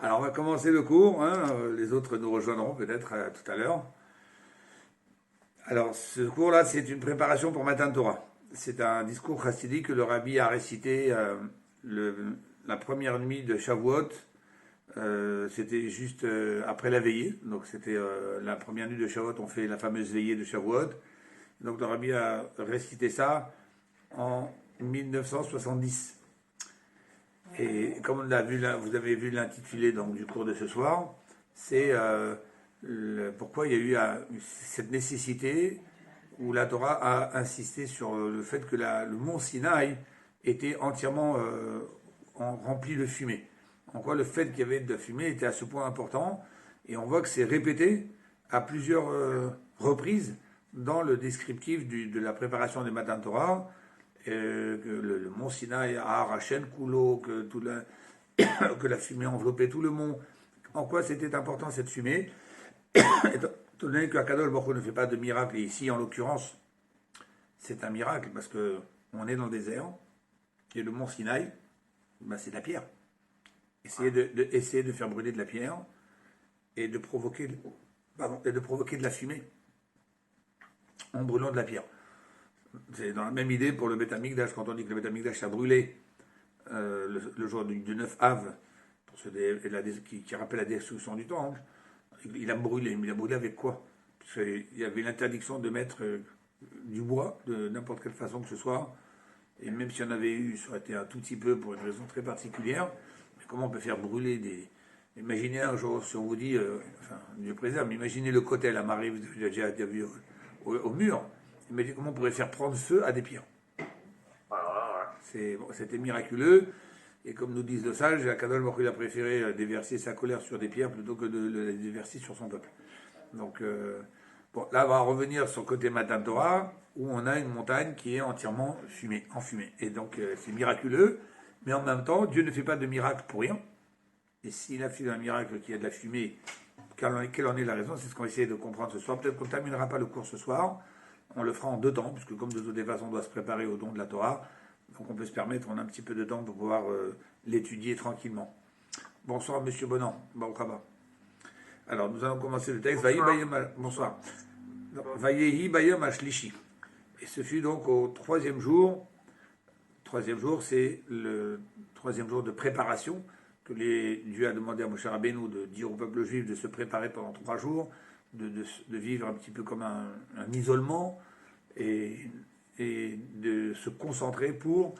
Alors, on va commencer le cours, hein, les autres nous rejoindront peut-être tout à l'heure. Alors, ce cours-là, c'est une préparation pour Matan Torah. C'est un discours chassidique que le rabbi a récité la première nuit de Shavuot. C'était juste après la veillée. Donc, c'était la première nuit de Shavuot, on fait la fameuse veillée de Shavuot. Donc, le rabbi a récité ça en 1970. Et comme on a vu vous avez vu l'intitulé donc du cours de ce soir, c'est pourquoi il y a eu cette nécessité où la Torah a insisté sur le fait que le mont Sinaï était entièrement rempli de fumée. En quoi le fait qu'il y avait de la fumée était à ce point important, et on voit que c'est répété à plusieurs reprises dans le descriptif de la préparation des Matan Torah. Que le mont Sinaï a arraché Koulo, que la fumée enveloppait tout le mont. En quoi c'était important cette fumée? Étant donné que Akadosh Baruch Hu ne fait pas de miracle, et ici en l'occurrence c'est un miracle parce que on est dans le désert, et le mont Sinaï, ben, c'est de la pierre. Essayer de faire brûler de la pierre et de provoquer de la fumée en brûlant de la pierre. C'est dans la même idée pour le Beth Amikdash, quand on dit que le Beth Amikdash a brûlé le jour du 9 Av, pour qui rappelle la destruction du temple. Il a brûlé, mais il a brûlé avec quoi? Parce qu'il y avait l'interdiction de mettre du bois, de n'importe quelle façon que ce soit, et même si on avait eu, ça aurait été un tout petit peu pour une raison très particulière, mais comment on peut faire brûler des... Imaginez un jour, si on vous dit, enfin, Dieu préserve, mais imaginez le côté, la marée, vous avez déjà vu au mur. Imaginez comment on pourrait faire prendre feu à des pierres. C'était miraculeux. Et comme nous disent les sages, Akadosh Baruch Hu a préféré déverser sa colère sur des pierres plutôt que de la déverser sur son peuple. Donc, bon, là, on va revenir sur le côté Matan Torah, où on a une montagne qui est entièrement enfumée. Et donc, c'est miraculeux, mais en même temps, Dieu ne fait pas de miracle pour rien. Et s'il a fait un miracle qui a de la fumée, quelle en est la raison? C'est ce qu'on va essayer de comprendre ce soir. Peut-être qu'on ne terminera pas le cours ce soir. On le fera en 2 temps, puisque comme de toutes les façons, on doit se préparer au don de la Torah. Donc on peut se permettre, on a un petit peu de temps pour pouvoir l'étudier tranquillement. Bonsoir, monsieur Bonan. Alors, nous allons commencer le texte. Bonsoir. Vayehi bayom ashlishi. Et ce fut donc au 3e jour. 3e jour, c'est le 3e jour de préparation que Dieu a demandé à Moshe Rabbeinu de dire au peuple juif de se préparer pendant 3 jours, de vivre un petit peu comme un isolement et de se concentrer pour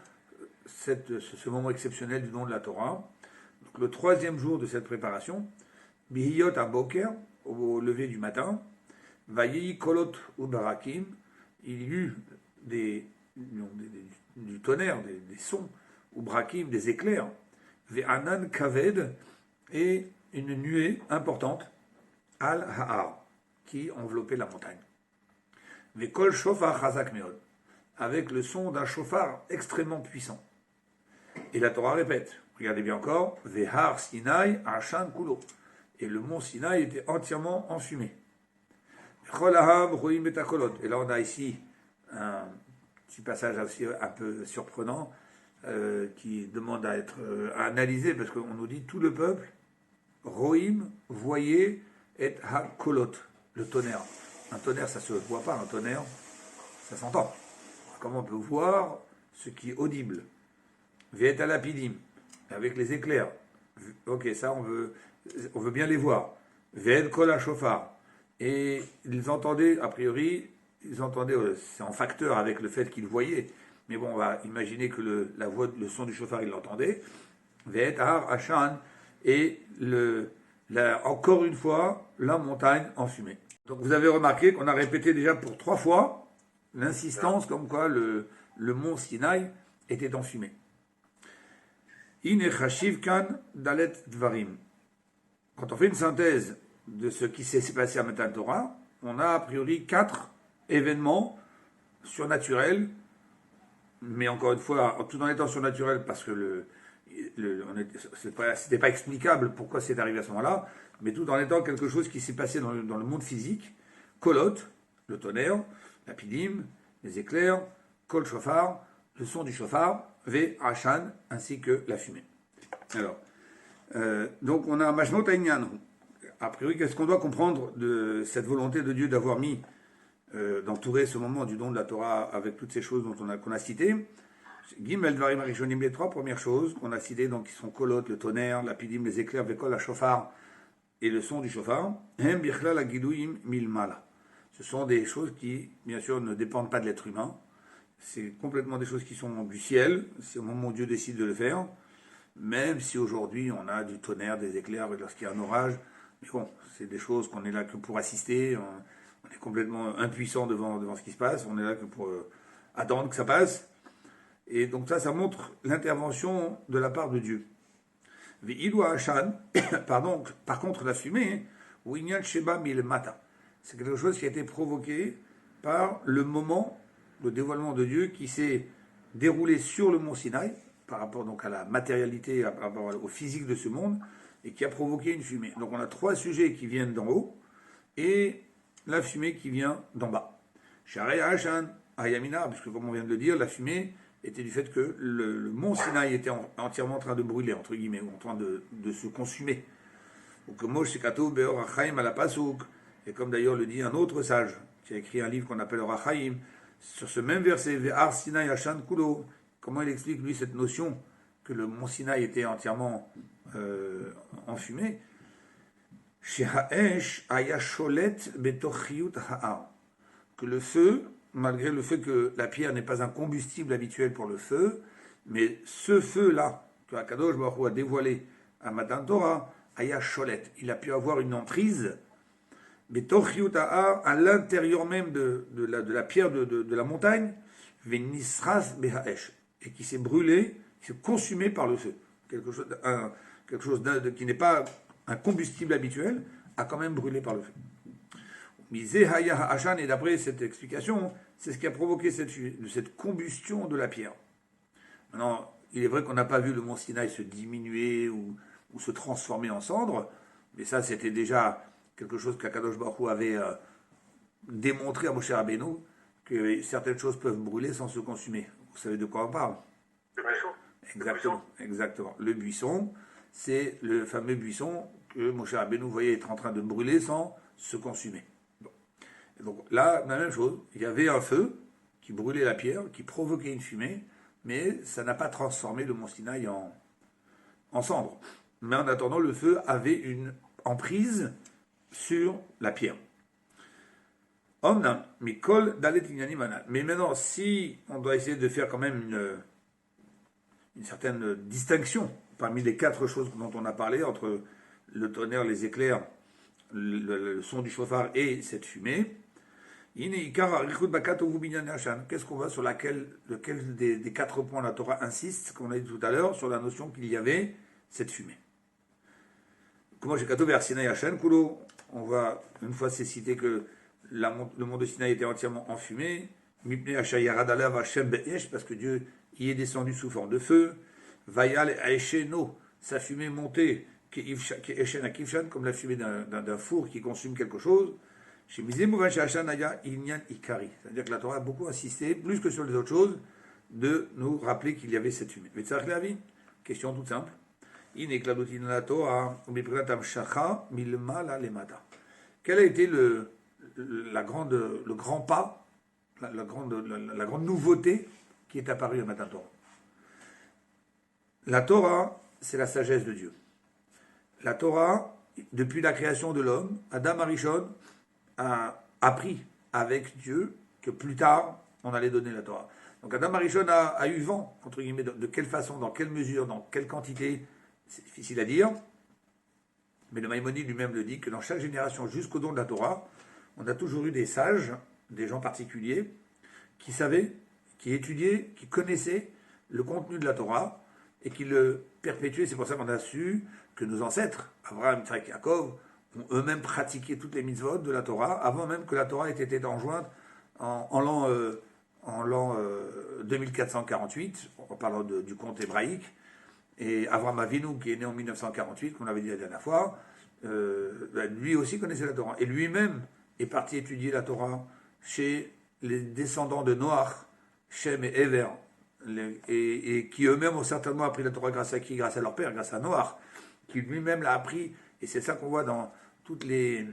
ce moment exceptionnel du don de la Torah. Donc, le 3e jour de cette préparation, Bihiyot Aboker, au lever du matin, Vayi Kolot Ubarakim, il y eut du tonnerre, des sons, Ubrakim, des éclairs, Ve'anan Kaved, et une nuée importante, Al Ha'ar, qui enveloppait la montagne. Ve'kol Shofar Chazak Meod, avec le son d'un chauffard extrêmement puissant. Et la Torah répète, regardez bien encore, Vehar Sinai Ashan Kulo. Et le mont Sinaï était entièrement enfumé. Et là on a ici un petit passage aussi un peu surprenant qui demande à être analysé, parce qu'on nous dit tout le peuple, Rohim, voyez, et ha-kolot, le tonnerre. Un tonnerre, ça ne se voit pas, un tonnerre, ça s'entend. Comment on peut voir ce qui est audible? Ve'et alapidim, avec les éclairs. Ok, ça on veut bien les voir. Ve'et kol ha-shofar. Et ils entendaient, a priori, c'est en facteur avec le fait qu'ils voyaient. Mais bon, on va imaginer que le son du chauffard, ils l'entendaient. Ve'et har ashan, et encore une fois, la montagne enfumée. Donc vous avez remarqué qu'on a répété déjà pour 3 fois l'insistance comme quoi le mont Sinaï était enfumé. Inechashiv kan dalet dvarim. Quand on fait une synthèse de ce qui s'est passé à Matan Torah, on a a priori 4 événements surnaturels, mais encore une fois, tout en étant surnaturel parce que c'était pas explicable pourquoi c'est arrivé à ce moment-là, mais tout en étant quelque chose qui s'est passé dans le monde physique. Kolot, le tonnerre, la pidim, les éclairs, kol shofar, le son du shofar, ve ashan, ainsi que la fumée. Alors, Donc on a Mashmot Aïnyan. A priori, qu'est-ce qu'on doit comprendre de cette volonté de Dieu d'avoir mis, d'entourer ce moment du don de la Torah avec toutes ces choses qu'on a citées? Gimel Dvarim Arishonim, les trois premières choses qu'on a citées, donc qui sont Kolot, le tonnerre, la pidim, les éclairs, Vekol, la shofar, et le son du shofar, Hem Birchla la Giluim Milmala. Ce sont des choses qui, bien sûr, ne dépendent pas de l'être humain. C'est complètement des choses qui sont du ciel. C'est au moment où Dieu décide de le faire. Même si aujourd'hui on a du tonnerre, des éclairs lorsqu'il y a un orage. Mais bon, c'est des choses qu'on est là que pour assister. On est complètement impuissant devant ce qui se passe. On est là que pour attendre que ça passe. Et donc ça montre l'intervention de la part de Dieu. Pardon, par contre, la fumée, c'est quelque chose qui a été provoqué par le moment, le dévoilement de Dieu qui s'est déroulé sur le mont Sinaï, par rapport donc à la matérialité, par rapport au physique de ce monde, et qui a provoqué une fumée. Donc on a trois sujets qui viennent d'en haut, et la fumée qui vient d'en bas. Sharei Hashan, Ayamina, puisque comme on vient de le dire, la fumée était du fait que le mont Sinaï était entièrement en train de brûler, entre guillemets, ou en train de se consumer. Ou que Moshe Kato Beor Achaim ala Pasuk, et comme d'ailleurs le dit un autre sage, qui a écrit un livre qu'on appelle Orachaim, sur ce même verset, Ve'ar Sinaï Hashan Kulo, comment il explique lui cette notion que le mont Sinaï était entièrement enfumé? Shehaesh ayasholet betochiyut ha'ar, que le feu, malgré le fait que la pierre n'est pas un combustible habituel pour le feu, mais ce feu-là, que Akadosh Baruch Hu a dévoilé à Matan Torah, ayasholet, il a pu avoir une emprise, betochiyut ha'ar, à l'intérieur même de la pierre de la montagne, venisras behaesh, et qui s'est brûlé, qui s'est consumé par le feu. Quelque chose qui n'est pas un combustible habituel, a quand même brûlé par le feu. Et d'après cette explication, c'est ce qui a provoqué cette combustion de la pierre. Maintenant, il est vrai qu'on n'a pas vu le mont Sinaï se diminuer ou se transformer en cendres, mais ça c'était déjà quelque chose qu'Akadosh Baruch Hu avait démontré à Moshe Rabbeinu, que certaines choses peuvent brûler sans se consumer. Vous savez de quoi on parle? Le buisson. Exactement. Le buisson, c'est le fameux buisson que Moshe Rabbeinu voyait être en train de brûler sans se consumer. Bon. Et donc là, la même chose, il y avait un feu qui brûlait la pierre, qui provoquait une fumée, mais ça n'a pas transformé le mont Sinaï en cendres. Mais en attendant, le feu avait une emprise sur la pierre. Mais maintenant, si on doit essayer de faire quand même une certaine distinction parmi les quatre choses dont on a parlé, entre le tonnerre, les éclairs, le son du chauffard et cette fumée, qu'est-ce qu'on voit sur lequel des quatre points la Torah insiste, comme on a dit tout à l'heure, sur la notion qu'il y avait cette fumée. Comment j'ai Kato vers Sinaï Hashem Kulo, on voit, une fois c'est cité que le mont de Sinaï était entièrement enfumé, parce que Dieu y est descendu sous forme de feu, Vayal Aesheno, sa fumée montée, comme la fumée d'un four qui consume quelque chose. C'est-à-dire que la Torah a beaucoup insisté, plus que sur les autres choses, de nous rappeler qu'il y avait cette fumée. Mais ça, la vie, question toute simple. Quel a été le grand pas, la grande nouveauté qui est apparue à Matan Torah? La Torah, c'est la sagesse de Dieu. La Torah, depuis la création de l'homme, Adam Arishon a appris avec Dieu que plus tard, on allait donner la Torah. Donc Adam Arishon a eu vent, entre guillemets, de quelle façon, dans quelle mesure, dans quelle quantité, c'est difficile à dire. Mais le Maïmonide lui-même le dit, que dans chaque génération, jusqu'au don de la Torah, on a toujours eu des sages, des gens particuliers, qui savaient, qui étudiaient, qui connaissaient le contenu de la Torah, et qui le perpétuaient. C'est pour ça qu'on a su que nos ancêtres, Abraham, Yitzhak, Yaakov, ont eux-mêmes pratiqué toutes les mitzvot de la Torah, avant même que la Torah ait été enjointe en l'an 2448, en parlant du conte hébraïque. Et Avraham Avinu, qui est né en 1948, qu'on avait dit la dernière fois, lui aussi connaissait la Torah. Et lui-même est parti étudier la Torah chez les descendants de Noach, Shem et Ever, et qui eux-mêmes ont certainement appris la Torah grâce à qui? Grâce à leur père, grâce à Noach, qui lui-même l'a appris, et c'est ça qu'on voit dans toutes les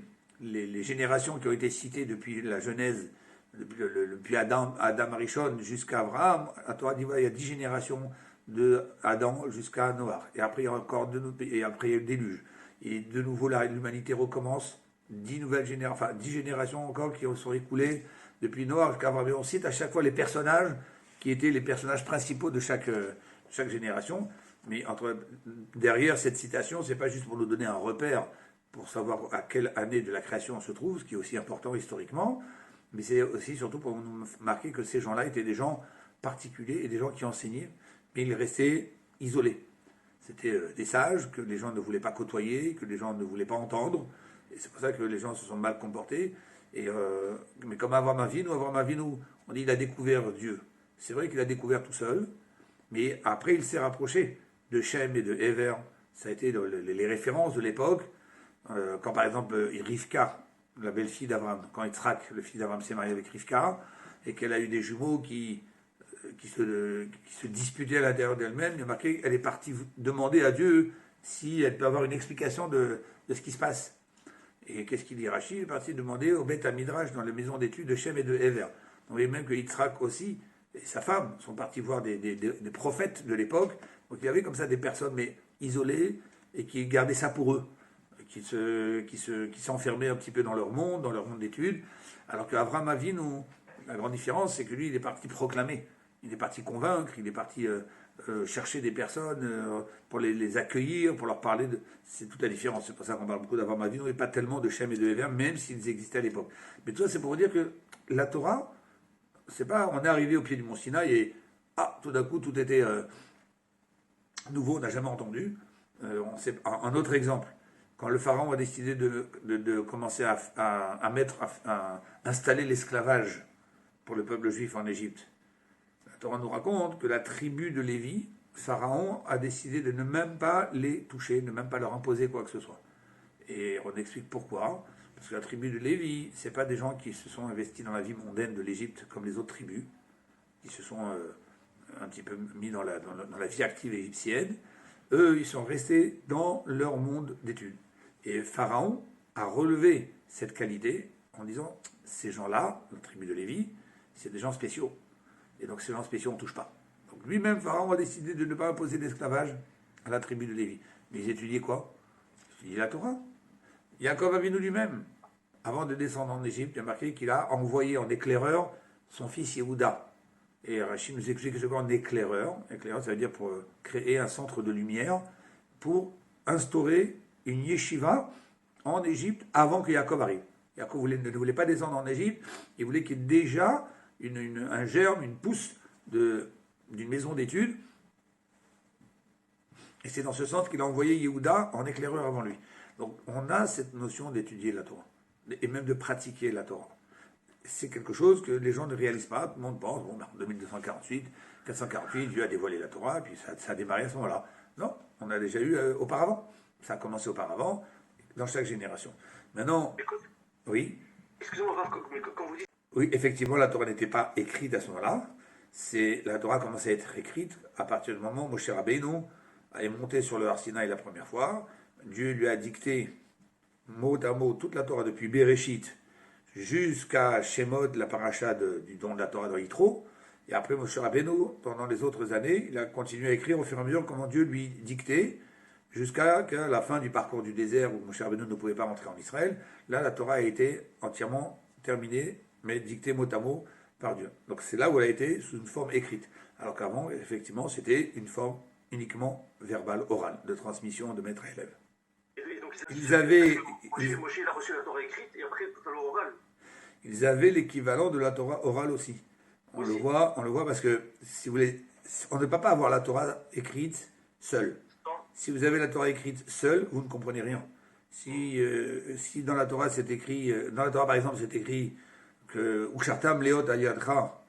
générations qui ont été citées depuis la Genèse, depuis Adam Arishon jusqu'à Abraham. La Torah dit voilà, il y a 10 générations de Adam jusqu'à Noah. Et après, il y a encore et après, il y a le déluge. Et de nouveau, l'humanité recommence. 10 nouvelles générations, enfin 10 générations encore qui sont écoulées depuis Noah jusqu'à Abraham. Et on cite à chaque fois les personnages qui étaient les personnages principaux de chaque génération. Mais derrière cette citation, c'est pas juste pour nous donner un repère pour savoir à quelle année de la création on se trouve, ce qui est aussi important historiquement, mais c'est aussi surtout pour nous marquer que ces gens-là étaient des gens particuliers et des gens qui enseignaient, mais ils restaient isolés. C'était des sages que les gens ne voulaient pas côtoyer, que les gens ne voulaient pas entendre, et c'est pour ça que les gens se sont mal comportés. Mais comme Avraham Avinu, on dit il a découvert Dieu. C'est vrai qu'il a découvert tout seul, mais après il s'est rapproché de Shem et de Ever. Ça a été les références de l'époque. Quand par exemple Rivka, la belle-fille d'Abraham, quand Yitzhak, le fils d'Abraham, s'est marié avec Rivka, et qu'elle a eu des jumeaux qui se disputaient à l'intérieur d'elle-même, il y a marqué qu'elle est partie demander à Dieu si elle peut avoir une explication de ce qui se passe. Et qu'est-ce qu'il dit Rachid? Il est parti demander au Beth Midrash, dans les maisons d'études de Shem et de Ever. On voyait même que Yitzhak aussi, et sa femme, sont partis voir des prophètes de l'époque. Donc il y avait comme ça des personnes mais isolées et qui gardaient ça pour eux, qui s'enfermaient un petit peu dans leur monde d'études. Alors qu'Avraham Avinu, la grande différence, c'est que lui, il est parti proclamer, il est parti convaincre, il est parti chercher des personnes pour les accueillir, pour leur parler de... C'est toute la différence. C'est pour ça qu'on parle beaucoup d'Avraham Avinu et pas tellement de Shem et de Ever, même s'ils existaient à l'époque. Mais tout ça, c'est pour vous dire que la Torah, c'est pas, on est arrivé au pied du mont Sinaï et tout d'un coup, tout était nouveau, on n'a jamais entendu. Un autre exemple, quand le pharaon a décidé de commencer à installer l'esclavage pour le peuple juif en Égypte, la Torah nous raconte que la tribu de Lévi, pharaon a décidé de ne même pas les toucher, de ne même pas leur imposer quoi que ce soit. Et on explique pourquoi. Parce que la tribu de Lévi, ce n'est pas des gens qui se sont investis dans la vie mondaine de l'Égypte comme les autres tribus, qui se sont un petit peu mis dans la vie active égyptienne. Eux, ils sont restés dans leur monde d'études. Et Pharaon a relevé cette qualité en disant, ces gens-là, la tribu de Lévi, c'est des gens spéciaux. Et donc ces gens spéciaux, on ne touche pas. Donc lui-même, Pharaon a décidé de ne pas imposer l'esclavage à la tribu de Lévi. Mais ils étudiaient quoi? Ils étudiaient la Torah. Yaakov Avinu lui-même, avant de descendre en Égypte, il a marqué qu'il a envoyé en éclaireur son fils Yehuda. Et Rachid nous explique que c'est quoi un éclaireur. Éclaireur, ça veut dire pour créer un centre de lumière, pour instaurer une yeshiva en Égypte avant que Yaakov arrive. Yaakov ne voulait pas descendre en Égypte, il voulait qu'il y ait déjà un germe, une pousse d'une maison d'études. Et c'est dans ce sens qu'il a envoyé Yehuda en éclaireur avant lui. Donc on a cette notion d'étudier la Torah, et même de pratiquer la Torah. C'est quelque chose que les gens ne réalisent pas, tout le monde pense, en 2248, 448, Dieu a dévoilé la Torah, et puis ça a démarré à ce moment-là. Non, on a déjà eu auparavant. Ça a commencé auparavant, dans chaque génération. Maintenant, oui. Excusez-moi, quand vous dites... Oui, effectivement, la Torah n'était pas écrite à ce moment-là. La Torah a commencé à être écrite à partir du moment où Moshe Rabbeinu est monté sur le Har Sinaï la première fois. Dieu lui a dicté mot à mot toute la Torah depuis Bereshit jusqu'à Shemot, la paracha du don de la Torah dans Yitro. Et après Moshe Rabbeinu, pendant les autres années, il a continué à écrire au fur et à mesure comment Dieu lui dictait, jusqu'à la fin du parcours du désert où Moshe Rabbeinu ne pouvait pas rentrer en Israël. Là, la Torah a été entièrement terminée, mais dictée mot à mot par Dieu. Donc c'est là où elle a été sous une forme écrite. Alors qu'avant, effectivement, c'était une forme uniquement verbale, orale, de transmission de maître à élève. Ils avaient... Moshe, il a reçu la Torah écrite et après tout à l'heure orale. Ils avaient l'équivalent de la Torah orale aussi. On le voit parce que, si vous voulez, on ne peut pas avoir la Torah écrite seule. Si vous avez la Torah écrite seule, vous ne comprenez rien. Si dans la Torah c'est écrit, dans la Torah par exemple c'est écrit que Ushartam leot ayadcha,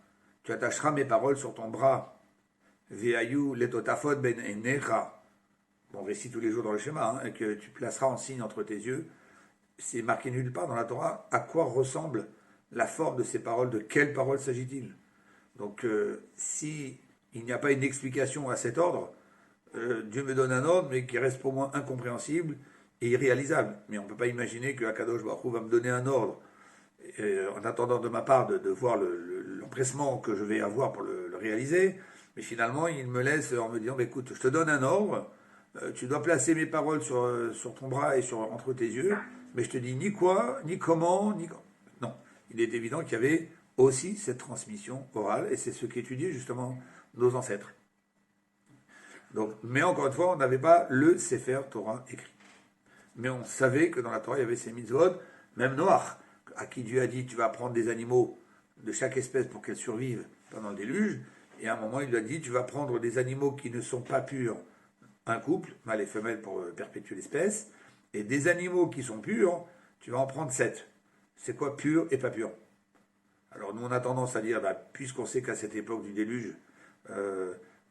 tu attacheras mes paroles sur ton bras, ve'ayu letotafot ben enecha, on récite tous les jours dans le schéma, et que tu placeras en signe entre tes yeux, c'est marqué nulle part dans la Torah à quoi ressemble la forme de ces paroles, de quelles paroles s'agit-il. Donc si il n'y a pas une explication à cet ordre, Dieu me donne un ordre, mais qui reste pour moi incompréhensible et irréalisable. Mais on ne peut pas imaginer que Akadosh Baruch Hu va me donner un ordre, en attendant de ma part de voir l'empressement que je vais avoir pour le réaliser. Mais finalement, il me laisse en me disant, bah, écoute, je te donne un ordre, tu dois placer mes paroles sur ton bras et entre tes yeux, mais je te dis ni quoi, ni comment, ni... Non, il est évident qu'il y avait aussi cette transmission orale, et c'est ce qu'étudiaient justement nos ancêtres. Donc, mais encore une fois, on n'avait pas le Sefer Torah écrit. Mais on savait que dans la Torah, il y avait ces mitzvot, même Noach, à qui Dieu a dit, tu vas prendre des animaux de chaque espèce pour qu'elles survivent pendant le déluge, et à un moment, il lui a dit, tu vas prendre des animaux qui ne sont pas purs, un couple, mâle et femelle pour perpétuer l'espèce, et des animaux qui sont purs, tu vas en prendre 7. C'est quoi pur et pas pur? Alors nous, on a tendance à dire, puisqu'on sait qu'à cette époque du déluge,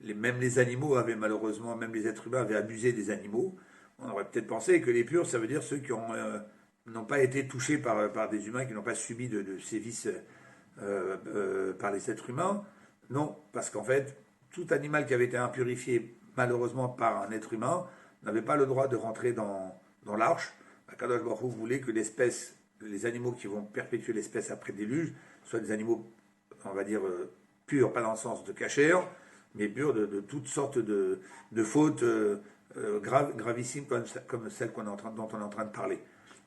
même les animaux avaient malheureusement, même les êtres humains avaient abusé des animaux, on aurait peut-être pensé que les purs, ça veut dire ceux qui n'ont pas été touchés par des humains, qui n'ont pas subi de sévices par les êtres humains. Non, parce qu'en fait, tout animal qui avait été impurifié malheureusement par un être humain n'avait pas le droit de rentrer dans l'arche. Akadosh Baruch Hu voulait que les animaux qui vont perpétuer l'espèce après le déluge soient des animaux, on va dire, purs, pas dans le sens de cachère, mais purs de toutes sortes de fautes gravissimes comme celles dont on est en train de parler.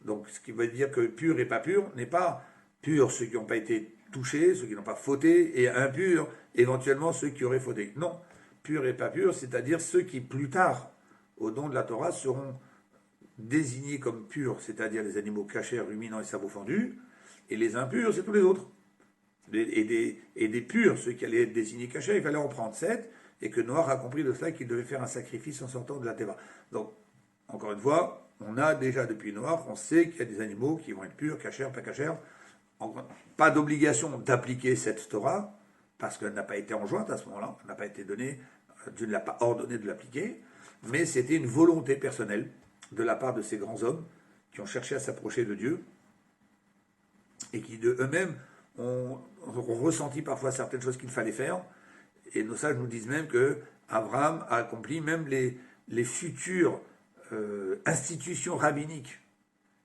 Donc, ce qui veut dire que pur et pas pur n'est pas pur ceux qui n'ont pas été touchés, ceux qui n'ont pas fauté, et impur éventuellement ceux qui auraient fauté. Non, pur et pas pur, c'est-à-dire ceux qui plus tard, au don de la Torah, seront désignés comme purs, c'est-à-dire les animaux cachers, ruminants et sabots fendus, et les impurs, c'est tous les autres. Et des purs, ceux qui allaient être désignés cachers, il fallait en prendre 7, et que Noach a compris de cela qu'il devait faire un sacrifice en sortant de la Teva. Donc, encore une fois, on a déjà depuis Noach, on sait qu'il y a des animaux qui vont être purs, cachers, pas cachers. Pas d'obligation d'appliquer cette Torah, parce qu'elle n'a pas été enjointe à ce moment-là, elle n'a pas été donnée, Dieu ne l'a pas ordonné de l'appliquer, mais c'était une volonté personnelle de la part de ces grands hommes qui ont cherché à s'approcher de Dieu et qui de eux-mêmes ont ressenti parfois certaines choses qu'il fallait faire. Et nos sages nous disent même que Abraham a accompli même les futures institutions rabbiniques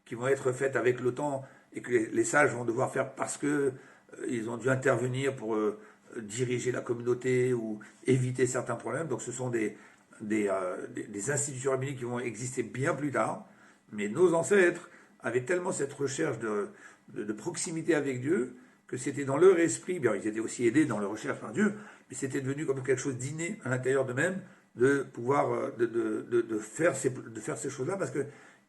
qui vont être faites avec le temps et que les sages vont devoir faire parce que ils ont dû intervenir pour diriger la communauté ou éviter certains problèmes. Donc ce sont des institutions rabbiniques qui vont exister bien plus tard. Mais nos ancêtres avaient tellement cette recherche de proximité avec Dieu que c'était dans leur esprit, bien ils étaient aussi aidés dans leur recherche par Dieu, mais c'était devenu comme quelque chose d'inné à l'intérieur d'eux-mêmes de pouvoir de faire ces choses-là parce que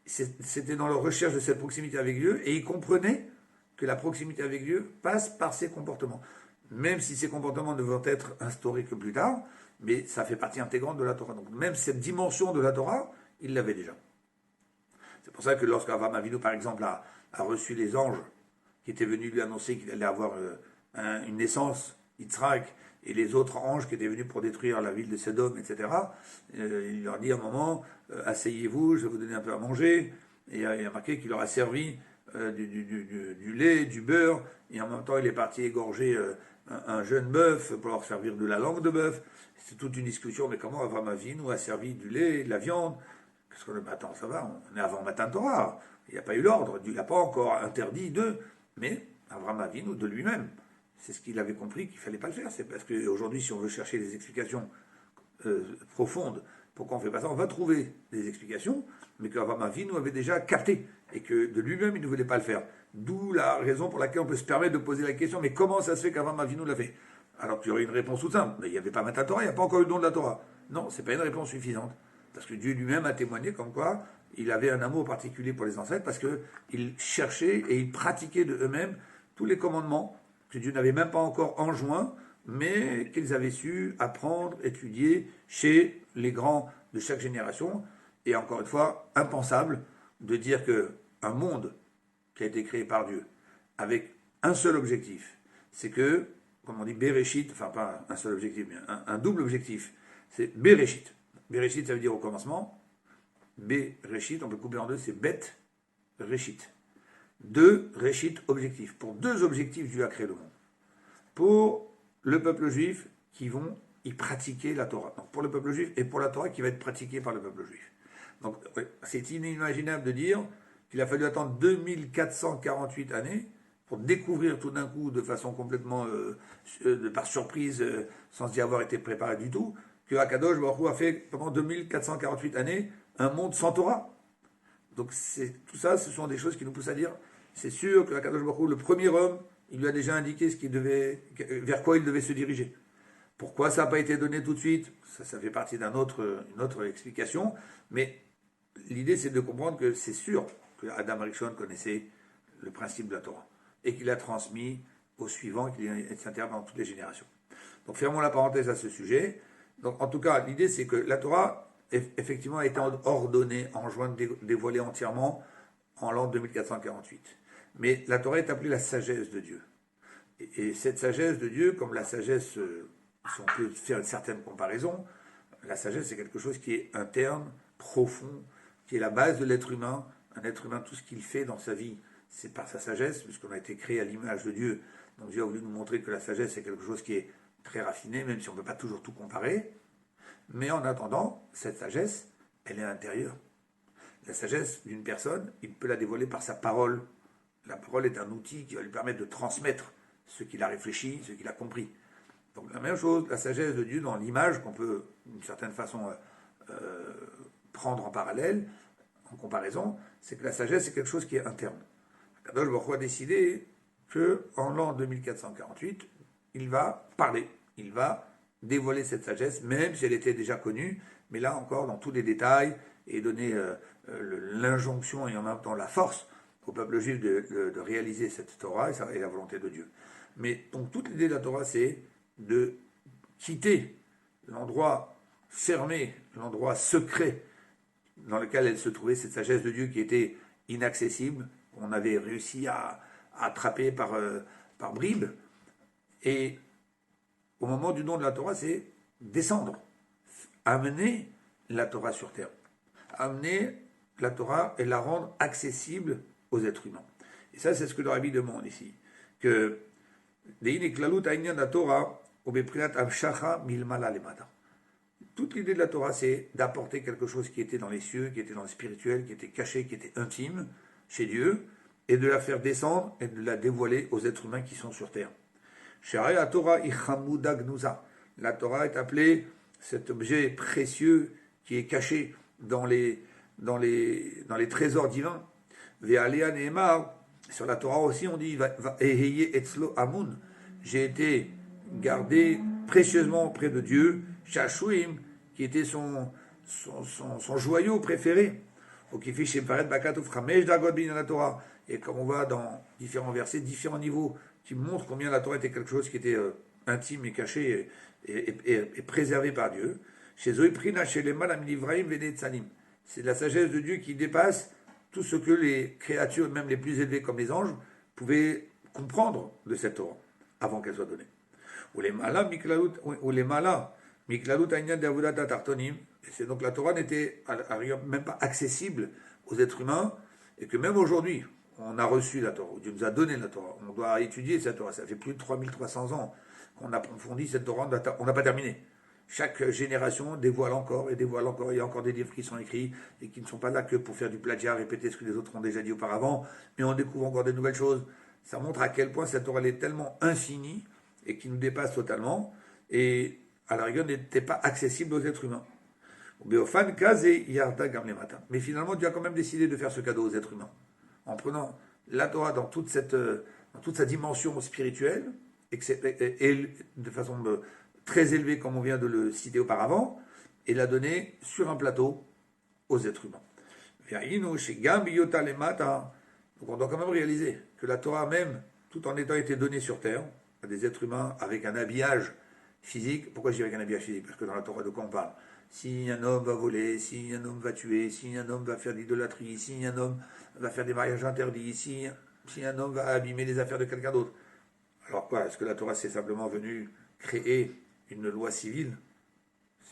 c'était dans leur recherche de cette proximité avec Dieu et ils comprenaient que la proximité avec Dieu passe par ces comportements. Même si ces comportements ne vont être instaurés que plus tard, mais ça fait partie intégrante de la Torah. Donc même cette dimension de la Torah, il l'avait déjà. C'est pour ça que lorsqu'Avraham Avinu, par exemple, a reçu les anges qui étaient venus lui annoncer qu'il allait avoir une naissance, Yitzhak, et les autres anges qui étaient venus pour détruire la ville de Sodome, etc., il leur dit à un moment, asseyez-vous, je vais vous donner un peu à manger, et il a marqué qu'il leur a servi du lait, du beurre, et en même temps il est parti égorger un jeune bœuf pour leur servir de la langue de bœuf. C'est toute une discussion, mais comment Avraham Avinu a servi du lait, de la viande? Parce que le matin, ça va, on est avant matin Torah, il n'y a pas eu l'ordre, Dieu n'a pas encore interdit d'eux, mais Avraham Avinu de lui-même. C'est ce qu'il avait compris qu'il ne fallait pas le faire. C'est parce qu'aujourd'hui, si on veut chercher des explications profondes, pourquoi on ne fait pas ça, on va trouver des explications, mais qu'Avraham Avinu avait déjà capté, et que de lui-même, il ne voulait pas le faire. D'où la raison pour laquelle on peut se permettre de poser la question, mais comment ça se fait qu'Avraham Avinu l'a fait? Alors qu'il y aurait une réponse toute simple, mais il n'y avait pas Matan Torah, il n'y a pas encore eu le don de la Torah. Non, ce n'est pas une réponse suffisante. Parce que Dieu lui-même a témoigné comme quoi il avait un amour particulier pour les ancêtres, parce qu'ils cherchaient et ils pratiquaient de eux-mêmes tous les commandements que Dieu n'avait même pas encore enjoints, mais qu'ils avaient su apprendre, étudier chez les grands de chaque génération. Et encore une fois, impensable de dire qu'un monde qui a été créé par Dieu, avec un seul objectif, c'est que, comme on dit, Bereshit, enfin pas un seul objectif, mais un double objectif, c'est Bereshit. Bereshit, ça veut dire au commencement. Bereshit, on peut couper en deux, c'est Bet Reshit. Deux Reshit objectifs. Pour deux objectifs, Dieu a créé le monde. Pour le peuple juif qui vont il pratiquait la Torah. Donc pour le peuple juif et pour la Torah qui va être pratiquée par le peuple juif. Donc c'est inimaginable de dire qu'il a fallu attendre 2448 années pour découvrir tout d'un coup, de façon complètement par surprise, sans y avoir été préparé du tout, que Akadosh Baruch Hu a fait pendant 2448 années un monde sans Torah. Donc tout ça, ce sont des choses qui nous poussent à dire, c'est sûr que Akadosh Baruch Hu, le premier homme, il lui a déjà indiqué vers quoi il devait se diriger. Pourquoi ça n'a pas été donné tout de suite? Ça fait partie d'une autre explication, mais l'idée c'est de comprendre que c'est sûr que Adam Rishon connaissait le principe de la Torah et qu'il a transmis aux suivants, qu'il s'intègre dans toutes les générations. Donc fermons la parenthèse à ce sujet. Donc en tout cas, l'idée c'est que la Torah effectivement a été ordonnée, enjointe, dévoilée entièrement en l'an 2448. Mais la Torah est appelée la sagesse de Dieu. Et cette sagesse de Dieu, comme la sagesse, si on peut faire une certaine comparaison, la sagesse c'est quelque chose qui est interne, profond, qui est la base de l'être humain. Un être humain, tout ce qu'il fait dans sa vie, c'est par sa sagesse, puisqu'on a été créé à l'image de Dieu. Donc Dieu a voulu nous montrer que la sagesse c'est quelque chose qui est très raffiné, même si on ne peut pas toujours tout comparer. Mais en attendant, cette sagesse, elle est intérieure. La sagesse d'une personne, il peut la dévoiler par sa parole. La parole est un outil qui va lui permettre de transmettre ce qu'il a réfléchi, ce qu'il a compris. Donc la même chose, la sagesse de Dieu dans l'image qu'on peut d'une certaine façon prendre en parallèle, en comparaison, c'est que la sagesse c'est quelque chose qui est interne. Kadosh Baruch Hu a décidé qu'en l'an 2448, il va parler, il va dévoiler cette sagesse, même si elle était déjà connue, mais là encore dans tous les détails, et donner l'injonction et en même temps la force au peuple juif de réaliser cette Torah et la volonté de Dieu. Mais donc toute l'idée de la Torah, c'est de quitter l'endroit fermé, l'endroit secret dans lequel elle se trouvait, cette sagesse de Dieu qui était inaccessible, qu'on avait réussi à attraper par bribes. Et au moment du don de la Torah, c'est descendre, amener la Torah sur terre, amener la Torah et la rendre accessible aux êtres humains. Et ça, c'est ce que le Rabbi demande ici, que toute l'idée de la Torah, c'est d'apporter quelque chose qui était dans les cieux, qui était dans le spirituel, qui était caché, qui était intime chez Dieu, et de la faire descendre et de la dévoiler aux êtres humains qui sont sur terre. La Torah La Torah est appelée cet objet précieux qui est caché dans les trésors divins. Ve'alea ne'emar, sur la Torah aussi on dit Eheye etzlo amun, j'ai été gardé précieusement auprès de Dieu, Shashuim, qui était son joyau préféré. Et comme on voit dans différents versets, différents niveaux, qui montrent combien la Torah était quelque chose qui était intime et caché et préservé par Dieu. C'est la sagesse de Dieu qui dépasse tout ce que les créatures, même les plus élevées comme les anges, pouvaient comprendre de cette Torah avant qu'elle soit donnée. Et c'est donc la Torah n'était même pas accessible aux êtres humains, et que même aujourd'hui, on a reçu la Torah, Dieu nous a donné la Torah, on doit étudier cette Torah, ça fait plus de 3300 ans qu'on a approfondi cette Torah, on n'a pas terminé. Chaque génération dévoile encore, il y a encore des livres qui sont écrits et qui ne sont pas là que pour faire du plagiat, répéter ce que les autres ont déjà dit auparavant, mais on découvre encore de nouvelles choses. Ça montre à quel point cette Torah est tellement infinie et qui nous dépasse totalement, et à la rigueur n'était pas accessible aux êtres humains. Mais finalement, Dieu a quand même décidé de faire ce cadeau aux êtres humains, en prenant la Torah dans toute sa dimension spirituelle, et de façon très élevée, comme on vient de le citer auparavant, et la donner sur un plateau aux êtres humains. Donc on doit quand même réaliser que la Torah même, tout en étant été donnée sur terre, à des êtres humains avec un habillage physique. Pourquoi je dis avec un habillage physique? Parce que dans la Torah, de quoi on parle? Si un homme va voler, si un homme va tuer, si un homme va faire de l'idolâtrie, si un homme va faire des mariages interdits, si un homme va abîmer les affaires de quelqu'un d'autre. Alors quoi? Est-ce que la Torah s'est simplement venue créer une loi civile?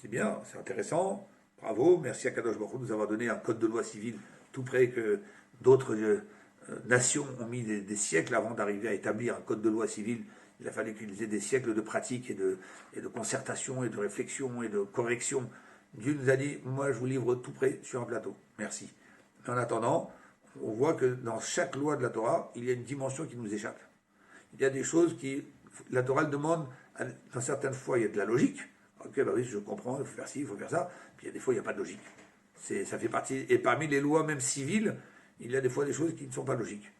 C'est bien, c'est intéressant, bravo, merci à Kadosh Baruch Hu de nous avoir donné un code de loi civile tout près que d'autres nations ont mis des siècles avant d'arriver à établir un code de loi civile Il a fallu qu'ils aient des siècles de pratique et de concertation et de réflexion et de correction. Dieu nous a dit, moi je vous livre tout prêt sur un plateau. Merci. Mais en attendant, on voit que dans chaque loi de la Torah, il y a une dimension qui nous échappe. Il y a des choses qui, la Torah le demande, dans certaines fois il y a de la logique. Ok, bah oui, je comprends, il faut faire ci, il faut faire ça. Puis il y a des fois, il n'y a pas de logique. Ça fait partie, et parmi les lois même civiles, il y a des fois des choses qui ne sont pas logiques.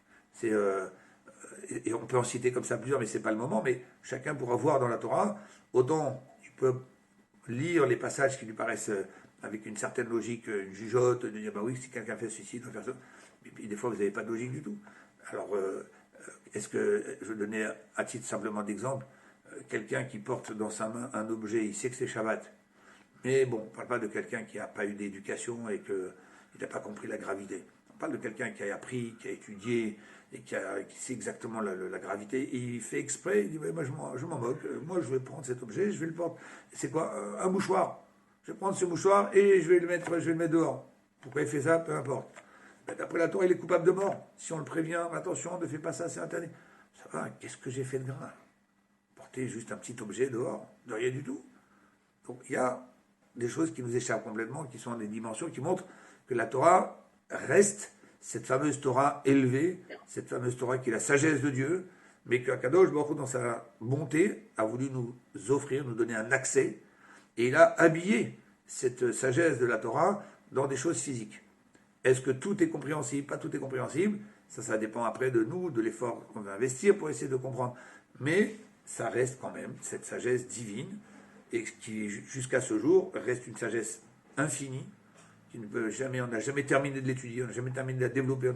Et on peut en citer comme ça plusieurs, mais ce n'est pas le moment. Mais chacun pourra voir dans la Torah, autant il peut lire les passages qui lui paraissent avec une certaine logique, une jugeote, de dire, bah oui, si quelqu'un fait ceci, il doit faire ça. Et puis des fois, vous n'avez pas de logique du tout. Alors, est-ce que, je vais donner à titre simplement d'exemple, quelqu'un qui porte dans sa main un objet, il sait que c'est Shabbat, mais bon, on ne parle pas de quelqu'un qui n'a pas eu d'éducation et qu'il n'a pas compris la gravité. On parle de quelqu'un qui a appris, qui a étudié et qui sait exactement la gravité. Et il fait exprès, il dit, moi je m'en moque, moi je vais prendre cet objet, je vais le porter. C'est quoi? Un mouchoir. Je vais prendre ce mouchoir et je vais le mettre dehors. Pourquoi il fait ça? Peu importe. D'après la Torah, il est coupable de mort. Si on le prévient, attention, ne fais pas ça, c'est interdit. Ça va, qu'est-ce que j'ai fait de grave? Porter juste un petit objet dehors, de rien du tout. Donc il y a des choses qui nous échappent complètement, qui sont des dimensions qui montrent que la Torah reste cette fameuse Torah élevée, cette fameuse Torah qui est la sagesse de Dieu, mais qu'Akadosh Baruch Hu, dans sa bonté, a voulu nous offrir, nous donner un accès, et il a habillé cette sagesse de la Torah dans des choses physiques. Est-ce que tout est compréhensible? Pas tout est compréhensible. Ça dépend après de nous, de l'effort qu'on va investir pour essayer de comprendre. Mais ça reste quand même cette sagesse divine, et qui, jusqu'à ce jour, reste une sagesse infinie, qui ne peut jamais, on n'a jamais terminé de l'étudier, on n'a jamais terminé de la développer,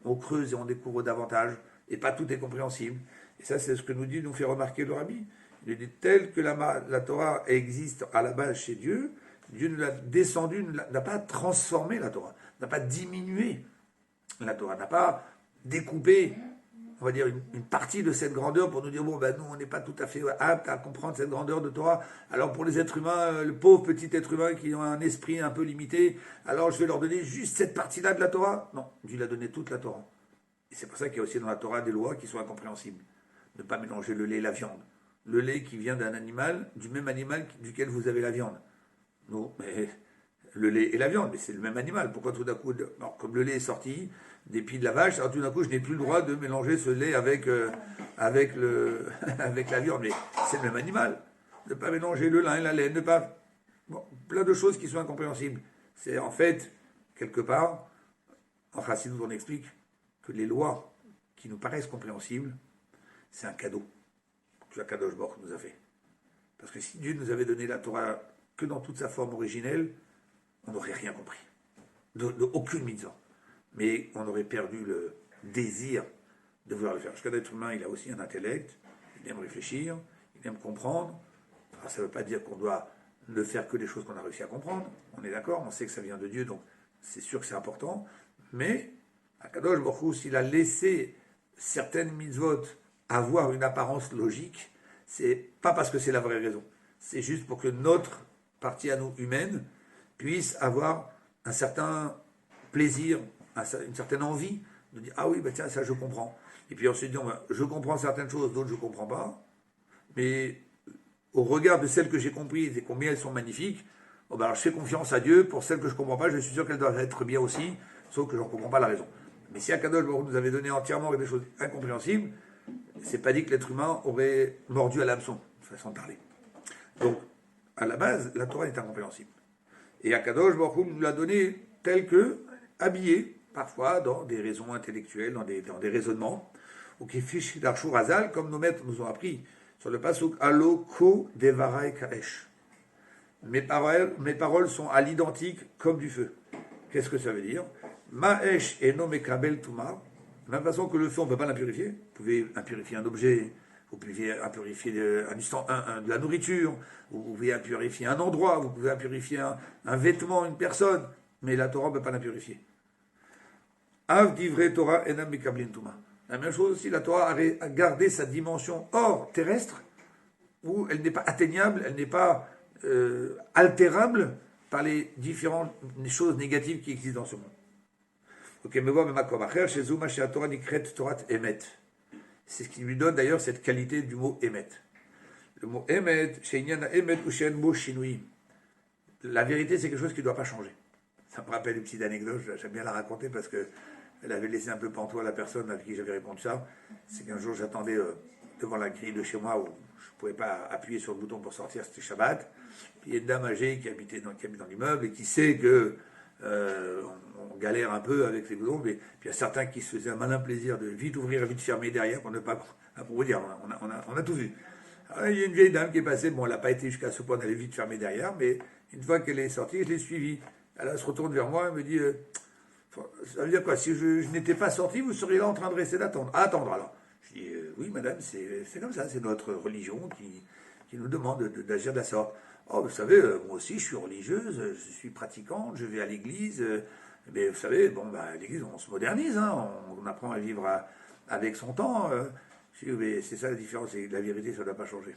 on creuse et on découvre davantage, et pas tout est compréhensible. Et ça, c'est ce que nous fait remarquer le Rabbi. Il dit, tel que la Torah existe à la base chez Dieu, Dieu nous l'a descendu, n'a pas transformé la Torah, n'a pas diminué la Torah, n'a pas découpé, on va dire, une partie de cette grandeur pour nous dire, bon, ben nous, on n'est pas tout à fait aptes à comprendre cette grandeur de Torah. Alors pour les êtres humains, le pauvre petit être humain qui ont un esprit un peu limité, alors je vais leur donner juste cette partie-là de la Torah. Non, Dieu l'a donné toute la Torah. Et c'est pour ça qu'il y a aussi dans la Torah des lois qui sont incompréhensibles. Ne pas mélanger le lait et la viande. Le lait qui vient d'un animal, du même animal duquel vous avez la viande. Non, mais le lait et la viande, mais c'est le même animal. Pourquoi tout d'un coup, alors, comme le lait est sorti des pieds de la vache, alors tout d'un coup, je n'ai plus le droit de mélanger ce lait avec avec la viande. Mais c'est le même animal. Ne pas mélanger le lin et la laine, ne pas... Bon, plein de choses qui sont incompréhensibles. C'est en fait, quelque part, en Chassidut, on explique que les lois qui nous paraissent compréhensibles, c'est un cadeau que Akadosh Baruch nous a fait. Parce que si Dieu nous avait donné la Torah que dans toute sa forme originelle, on n'aurait rien compris. De aucune mitzvah. Mais on aurait perdu le désir de vouloir le faire. Chaque être humain, il a aussi un intellect, il aime réfléchir, il aime comprendre. Alors, ça ne veut pas dire qu'on doit ne faire que des choses qu'on a réussi à comprendre. On est d'accord, on sait que ça vient de Dieu, donc c'est sûr que c'est important. Mais, Akadosh Baruch Hu, s'il a laissé certaines mitzvot avoir une apparence logique, c'est pas parce que c'est la vraie raison. C'est juste pour que notre partie à nous humaine puisse avoir un certain plaisir, une certaine envie de dire ah oui, bah tiens, ça je comprends. Et puis ensuite, je comprends certaines choses, d'autres je ne comprends pas. Mais au regard de celles que j'ai comprises et combien elles sont magnifiques, bon, bah alors je fais confiance à Dieu. Pour celles que je ne comprends pas, je suis sûr qu'elles doivent être bien aussi, sauf que je n'en comprends pas la raison. Mais si Akadosh Baruch nous avait donné entièrement des choses incompréhensibles, c'est pas dit que l'être humain aurait mordu à l'hameçon, de façon de parler. Donc, à la base, la Torah est incompréhensible. Et Akadosh Baruch Hu nous l'a donné tel que, habillé, parfois, dans des raisons intellectuelles, dans des raisonnements, ou qui fichent d'Arshur Hazal, comme nos maîtres nous ont appris sur le pasuk Alo Ko Devarai Kaesh. Mes paroles sont à l'identique comme du feu. Qu'est-ce que ça veut dire? Ma'esh eno mekabel tuma. De la même façon que le feu, on ne peut pas l'impurifier. Vous pouvez impurifier un objet, vous pouvez impurifier de la nourriture, vous pouvez impurifier un endroit, vous pouvez impurifier un vêtement, une personne, mais la Torah ne peut pas l'impurifier. Av divrei Torah enam mekablin tuma. La même chose aussi, la Torah a gardé sa dimension hors terrestre, où elle n'est pas atteignable, elle n'est pas altérable par les différentes choses négatives qui existent dans ce monde. Ok, mais voilà, chez Zuma, chez la Torah, Nikret Torah Emet. C'est ce qui lui donne d'ailleurs cette qualité du mot émet. Le mot émet, she'inyan émet ou she'en mot shinui. La vérité, c'est quelque chose qui ne doit pas changer. Ça me rappelle une petite anecdote, j'aime bien la raconter parce qu'elle avait laissé un peu pantois la personne avec qui j'avais répondu ça. C'est qu'un jour, j'attendais devant la grille de chez moi où je ne pouvais pas appuyer sur le bouton pour sortir, c'était Shabbat. Puis il y a une dame âgée qui habite dans l'immeuble et qui sait que on galère un peu avec les boutons. Puis il y a certains qui se faisaient un malin plaisir de vite ouvrir et vite fermer derrière pour ne pas. Pour vous dire, on a tout vu. Alors, il y a une vieille dame qui est passée, bon, elle n'a pas été jusqu'à ce point d'aller vite fermer derrière, mais une fois qu'elle est sortie, je l'ai suivie. Elle se retourne vers moi et me dit ça veut dire quoi? Si je n'étais pas sorti, vous seriez là en train de rester d'attendre. À attendre alors. Je dis oui, madame, c'est comme ça, c'est notre religion qui nous demande d'agir de la sorte. Oh, vous savez, moi aussi, je suis religieuse, je suis pratiquante, je vais à l'église. Mais vous savez, bon, bah, à l'église, on se modernise, hein, on apprend à vivre avec son temps. Je dis, mais c'est ça la différence, et la vérité, ça ne doit pas changer.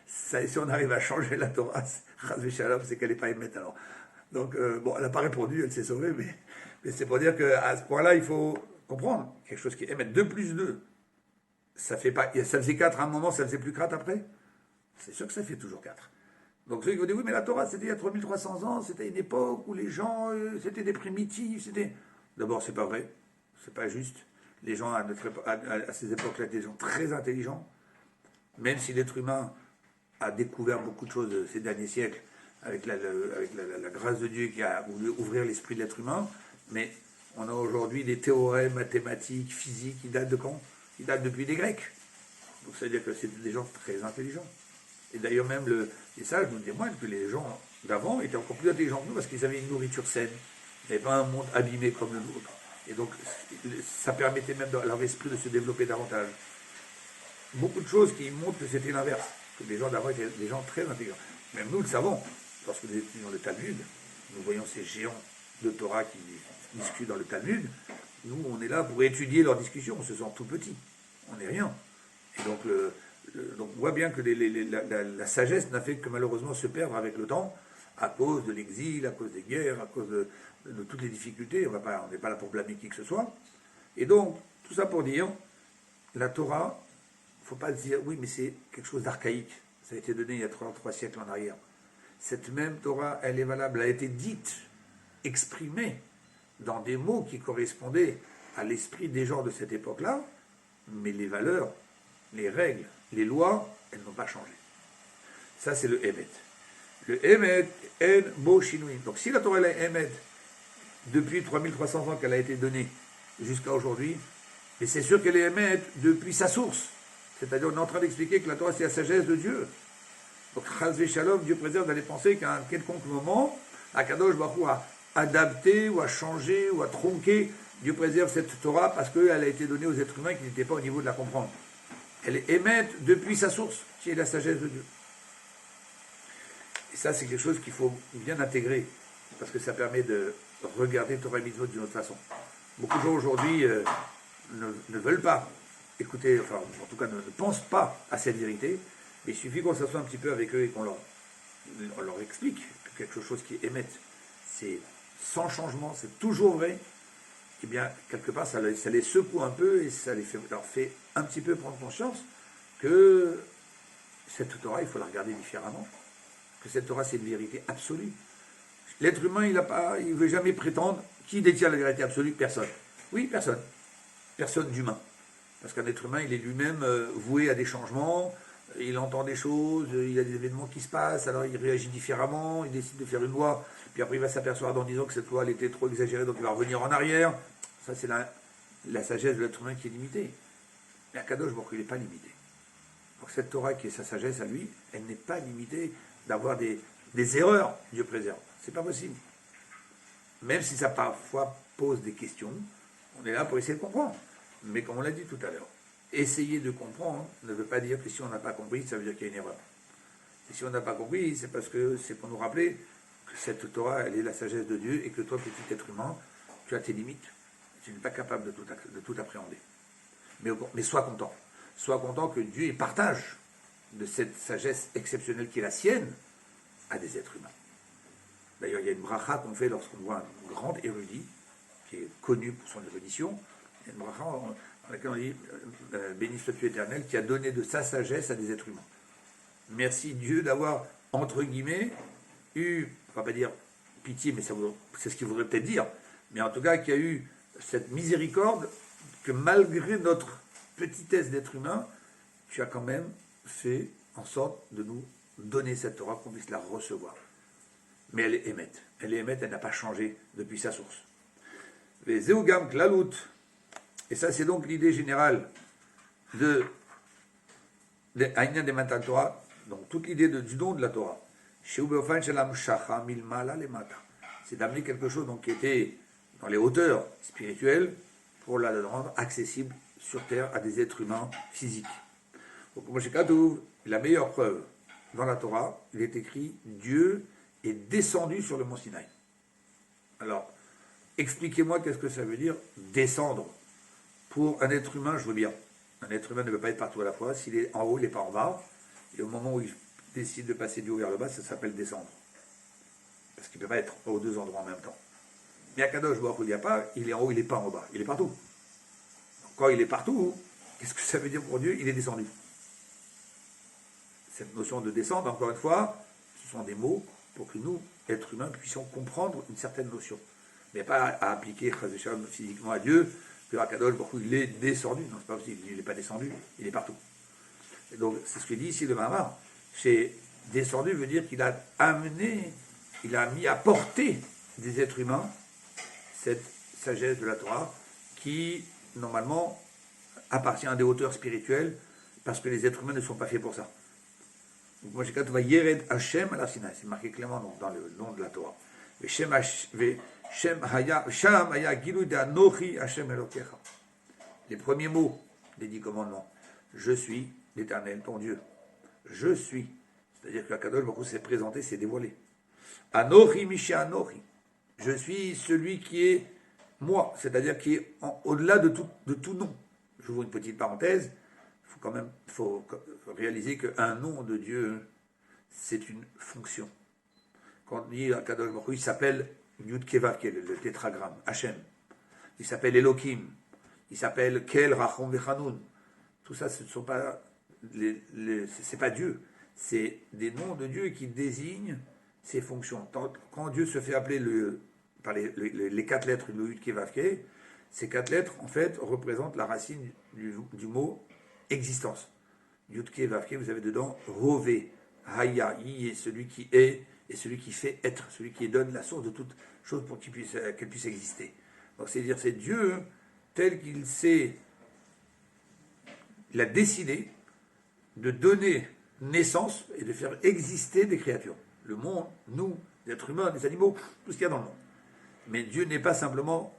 Ça, si on arrive à changer la Torah, c'est qu'elle n'est pas émette alors. Donc, bon, elle n'a pas répondu, elle s'est sauvée, mais c'est pour dire qu'à ce point-là, il faut comprendre quelque chose qui est émette. 2 plus 2, ça faisait 4 à un moment, ça faisait plus 4 après. C'est sûr que ça fait toujours 4. Donc ceux qui vont dire, oui, mais la Torah, c'était il y a 3300 ans, c'était une époque où les gens, c'était des primitifs, c'était... D'abord, c'est pas vrai, c'est pas juste. Les gens, à ces époques-là, étaient des gens très intelligents, même si l'être humain a découvert beaucoup de choses ces derniers siècles, avec la grâce de Dieu qui a voulu ouvrir l'esprit de l'être humain, mais on a aujourd'hui des théorèmes mathématiques, physiques, qui datent de quand? Qui datent depuis les Grecs. Donc ça veut dire que c'était des gens très intelligents. Et d'ailleurs même les sages nous témoignent que les gens d'avant étaient encore plus intelligents que nous parce qu'ils avaient une nourriture saine. Ils n'avaient pas un monde abîmé comme le nôtre. Et donc ça permettait même à leur esprit de se développer davantage. Beaucoup de choses qui montrent que c'était l'inverse, que les gens d'avant étaient des gens très intelligents. Même nous le savons, lorsque nous étudions le Talmud, nous voyons ces géants de Torah qui discutent dans le Talmud. Nous, on est là pour étudier leurs discussions, on se sent tout petit, on n'est rien. Et donc donc on voit bien que la sagesse n'a fait que malheureusement se perdre avec le temps, à cause de l'exil, à cause des guerres, à cause de toutes les difficultés. On n'est pas là pour blâmer qui que ce soit. Et donc, tout ça pour dire, la Torah, il ne faut pas dire, oui, mais c'est quelque chose d'archaïque. Ça a été donné il y a 3 siècles en arrière. Cette même Torah, elle est valable, elle a été dite, exprimée, dans des mots qui correspondaient à l'esprit des gens de cette époque-là, mais les valeurs, les règles, les lois, elles n'ont pas changé. Ça, c'est le Emet. Le Emet, En Bo Shinui. Donc, si la Torah est Emet, depuis 3300 ans qu'elle a été donnée jusqu'à aujourd'hui, mais c'est sûr qu'elle est Emet depuis sa source. C'est-à-dire, on est en train d'expliquer que la Torah, c'est la sagesse de Dieu. Donc, Chazvé Shalom, Dieu préserve d'aller penser qu'à un quelconque moment, Akadosh Baruch Hu a adapté ou a changé ou a tronqué. Dieu préserve cette Torah parce qu'elle a été donnée aux êtres humains qui n'étaient pas au niveau de la comprendre. Elle est émette depuis sa source, qui est la sagesse de Dieu. Et ça, c'est quelque chose qu'il faut bien intégrer, parce que ça permet de regarder Torah et Mitzvot d'une autre façon. Beaucoup de gens aujourd'hui ne veulent pas écouter, enfin, en tout cas ne pensent pas à cette vérité, mais il suffit qu'on s'assoie un petit peu avec eux et qu'on leur explique que quelque chose qui est émette, c'est sans changement, c'est toujours vrai. Eh bien, quelque part, ça les secoue un peu et ça leur fait un petit peu prendre conscience que cette Torah, il faut la regarder différemment, que cette Torah, c'est une vérité absolue. L'être humain, il ne veut jamais prétendre. Qui détient la vérité absolue? Personne. Oui, personne. Personne d'humain. Parce qu'un être humain, il est lui-même voué à des changements, il entend des choses, il y a des événements qui se passent, alors il réagit différemment, il décide de faire une loi, puis après il va s'apercevoir en disant que cette loi elle était trop exagérée, donc il va revenir en arrière. Ça, c'est la sagesse de l'être humain qui est limitée. Mais Akadosh Baruch Hu, il n'est pas limité. Donc cette Torah qui est sa sagesse à lui, elle n'est pas limitée d'avoir des erreurs, Dieu préserve. C'est pas possible. Même si ça parfois pose des questions, on est là pour essayer de comprendre. Mais comme on l'a dit tout à l'heure, essayer de comprendre ne veut pas dire que si on n'a pas compris, ça veut dire qu'il y a une erreur. Et si on n'a pas compris, c'est parce que c'est pour nous rappeler que cette Torah, elle est la sagesse de Dieu et que toi, petit être humain, tu as tes limites. Tu n'es pas capable de tout appréhender. Mais sois content. Sois content que Dieu partage de cette sagesse exceptionnelle qui est la sienne à des êtres humains. D'ailleurs, il y a une bracha qu'on fait lorsqu'on voit un grand érudit, qui est connu pour son érudition. Il y a une bracha, dans laquelle on dit béni sois-tu éternel, qui a donné de sa sagesse à des êtres humains. Merci Dieu d'avoir, entre guillemets, eu, on va pas dire pitié, mais c'est ce qu'il voudrait peut-être dire, mais en tout cas, qu'il y a eu cette miséricorde que malgré notre petitesse d'être humain, tu as quand même fait en sorte de nous donner cette Torah, qu'on puisse la recevoir. Mais elle est émette. Elle est émette, elle n'a pas changé depuis sa source. Les Zéougam Klalout, et ça c'est donc l'idée générale de Aïnyan de Matan Torah, donc toute l'idée du don de la Torah. C'est d'amener quelque chose donc, qui était dans les hauteurs spirituelles pour la rendre accessible sur terre à des êtres humains physiques. Donc, Moshe Katoub, la meilleure preuve dans la Torah, il est écrit Dieu est descendu sur le mont Sinaï. Alors, expliquez-moi qu'est-ce que ça veut dire descendre. Pour un être humain, je veux bien. Un être humain ne peut pas être partout à la fois. S'il est en haut, il n'est pas en bas. Et au moment où il décide de passer du haut vers le bas, ça s'appelle descendre. Parce qu'il ne peut pas être aux deux endroits en même temps. Mais à Kadosh Baruch Hu, il n'y a pas, il est en haut, il n'est pas en bas. Il est partout. Donc, quand il est partout, qu'est-ce que ça veut dire pour Dieu? Il est descendu. Cette notion de descendre, encore une fois, ce sont des mots pour que nous, êtres humains, puissions comprendre une certaine notion. Mais pas à appliquer physiquement à Dieu, que Akadosh Baruch Hu, il est descendu. Non, c'est pas possible, il n'est pas descendu, il est partout. Et donc, c'est ce que dit ici le Mahamar. C'est descendu veut dire qu'il a amené, il a mis à portée des êtres humains cette sagesse de la Torah qui, normalement, appartient à des hauteurs spirituelles parce que les êtres humains ne sont pas faits pour ça. Donc, moi, j'ai quand va Yered Hashem à la Sinaï, c'est marqué clairement donc, dans le nom de la Torah. Les premiers mots des 10 commandements. Je suis l'Éternel, ton Dieu. Je suis. C'est-à-dire que Akadosh Baruch Hu s'est présenté, s'est dévoilé. Anochi Misha Anochi. Je suis celui qui est moi, c'est-à-dire qui est au-delà de tout nom. Je vous une petite parenthèse. Il faut réaliser qu'un nom de Dieu, c'est une fonction. Quand on dit Akadosh Baruch Hu, il s'appelle Yud Kevav, qui est le tétragramme, Hachem. Il s'appelle Elohim. Il s'appelle Kel, Rachom Vechanun. Tout ça, ce ne sont pas c'est pas Dieu. C'est des noms de Dieu qui désignent ses fonctions. Quand Dieu se fait appeler par les 4 lettres, le Yud Kevav Ke, ces 4 lettres, en fait, représentent la racine du mot existence. Yud Kevav Ke, vous avez dedans Rové, Haya, Yi est celui qui est, et celui qui fait être, celui qui donne la source de toute chose pour qu'elle puisse exister. Donc c'est-à-dire c'est Dieu tel qu'il s'est, il a décidé de donner naissance et de faire exister des créatures. Le monde, nous, les êtres humains, les animaux, tout ce qu'il y a dans le monde. Mais Dieu n'est pas simplement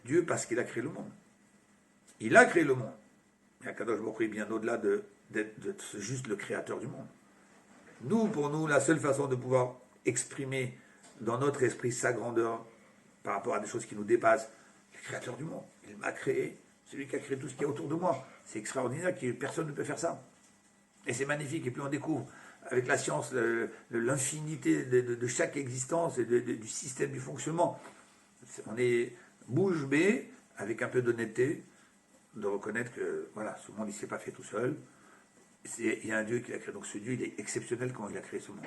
Dieu parce qu'il a créé le monde. Il a créé le monde. Mais Akadosh Baruch Hu est bien au-delà d'être juste le créateur du monde. Nous, pour nous, la seule façon de pouvoir exprimer dans notre esprit sa grandeur par rapport à des choses qui nous dépassent, le créateur du monde. Il m'a créé, c'est lui qui a créé tout ce qui est autour de moi. C'est extraordinaire, personne ne peut faire ça. Et c'est magnifique. Et puis on découvre avec la science l'infinité de chaque existence et du système du fonctionnement. On est bouche bée, avec un peu d'honnêteté, de reconnaître que voilà, ce monde il ne s'est pas fait tout seul. Il y a un Dieu qui l'a créé. Donc ce Dieu il est exceptionnel quand il a créé ce monde.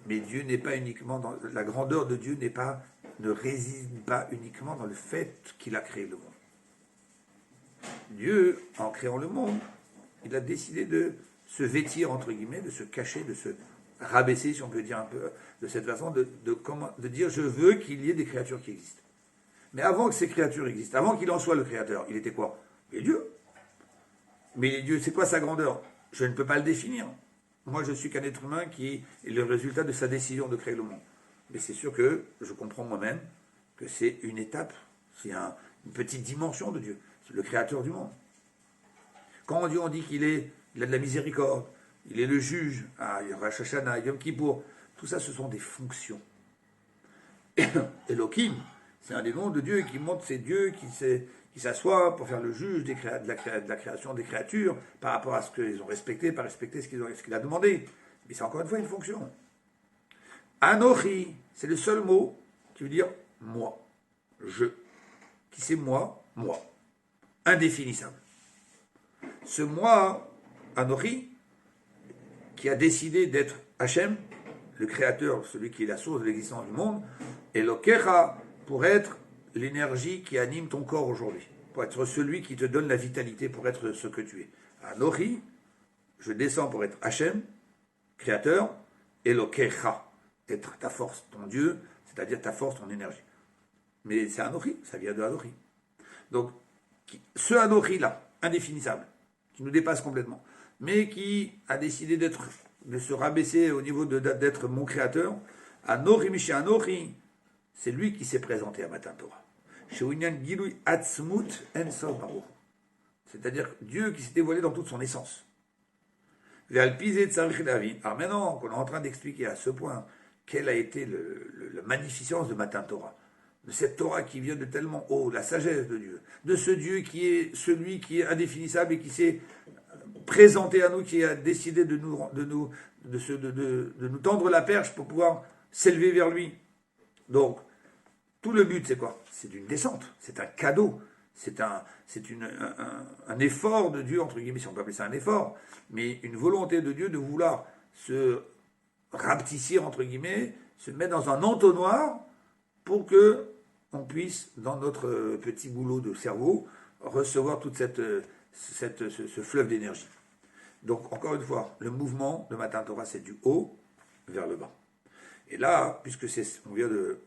Mais Dieu n'est pas uniquement dans la grandeur de Dieu ne réside pas uniquement dans le fait qu'il a créé le monde. Dieu, en créant le monde, il a décidé de se vêtir entre guillemets, de se cacher, de se rabaisser, si on peut dire un peu de cette façon, de dire je veux qu'il y ait des créatures qui existent. Mais avant que ces créatures existent, avant qu'il en soit le créateur, il était quoi? Il est Dieu. Mais Dieu, c'est quoi sa grandeur? Je ne peux pas le définir. Moi, je suis qu'un être humain qui est le résultat de sa décision de créer le monde. Mais c'est sûr que je comprends moi-même que c'est une étape, c'est une petite dimension de Dieu. C'est le créateur du monde. Quand Dieu on dit qu'il a de la miséricorde, il est le juge, Rosh Hashanah, Yom Kippour, tout ça, ce sont des fonctions. Elohim, c'est un des noms de Dieu qui montre c'est Dieu qui s'assoit pour faire le juge de la création des créatures par rapport à ce qu'ils ont respecté, pas respecté ce qu'il a demandé. Mais c'est encore une fois une fonction. Anochi, c'est le seul mot qui veut dire moi, je. Qui c'est moi? Moi. Indéfinissable. Ce moi, Anochi, qui a décidé d'être Hachem, le créateur, celui qui est la source de l'existence du monde, et l'Okecha, pour être l'énergie qui anime ton corps aujourd'hui, pour être celui qui te donne la vitalité pour être ce que tu es. Anochi, je descends pour être Hachem, créateur, et l'Okecha, être ta force, ton Dieu, c'est-à-dire ta force, ton énergie. Mais c'est Anochi, ça vient de Anochi. Donc, ce Anochi-là, indéfinissable, qui nous dépasse complètement, mais qui a décidé de se rabaisser au niveau d'être mon créateur, Anochi Miché Anochi, c'est lui qui s'est présenté à Matan Torah. C'est-à-dire Dieu qui s'est dévoilé dans toute son essence. Alors maintenant qu'on est en train d'expliquer à ce point quelle a été la magnificence de Matan Torah, de cette Torah qui vient de tellement haut, la sagesse de Dieu, de ce Dieu qui est celui qui est indéfinissable et qui s'est présenté à nous, qui a décidé de nous tendre la perche pour pouvoir s'élever vers lui. Donc, tout le but, c'est quoi? C'est une descente, c'est un cadeau, c'est un effort de Dieu, entre guillemets, si on peut appeler ça un effort, mais une volonté de Dieu de vouloir se rapetissir, entre guillemets, se mettre dans un entonnoir pour que on puisse, dans notre petit boulot de cerveau, recevoir toute ce fleuve d'énergie. Donc, encore une fois, le mouvement de Matan Torah, c'est du haut vers le bas. Et là, puisque on vient de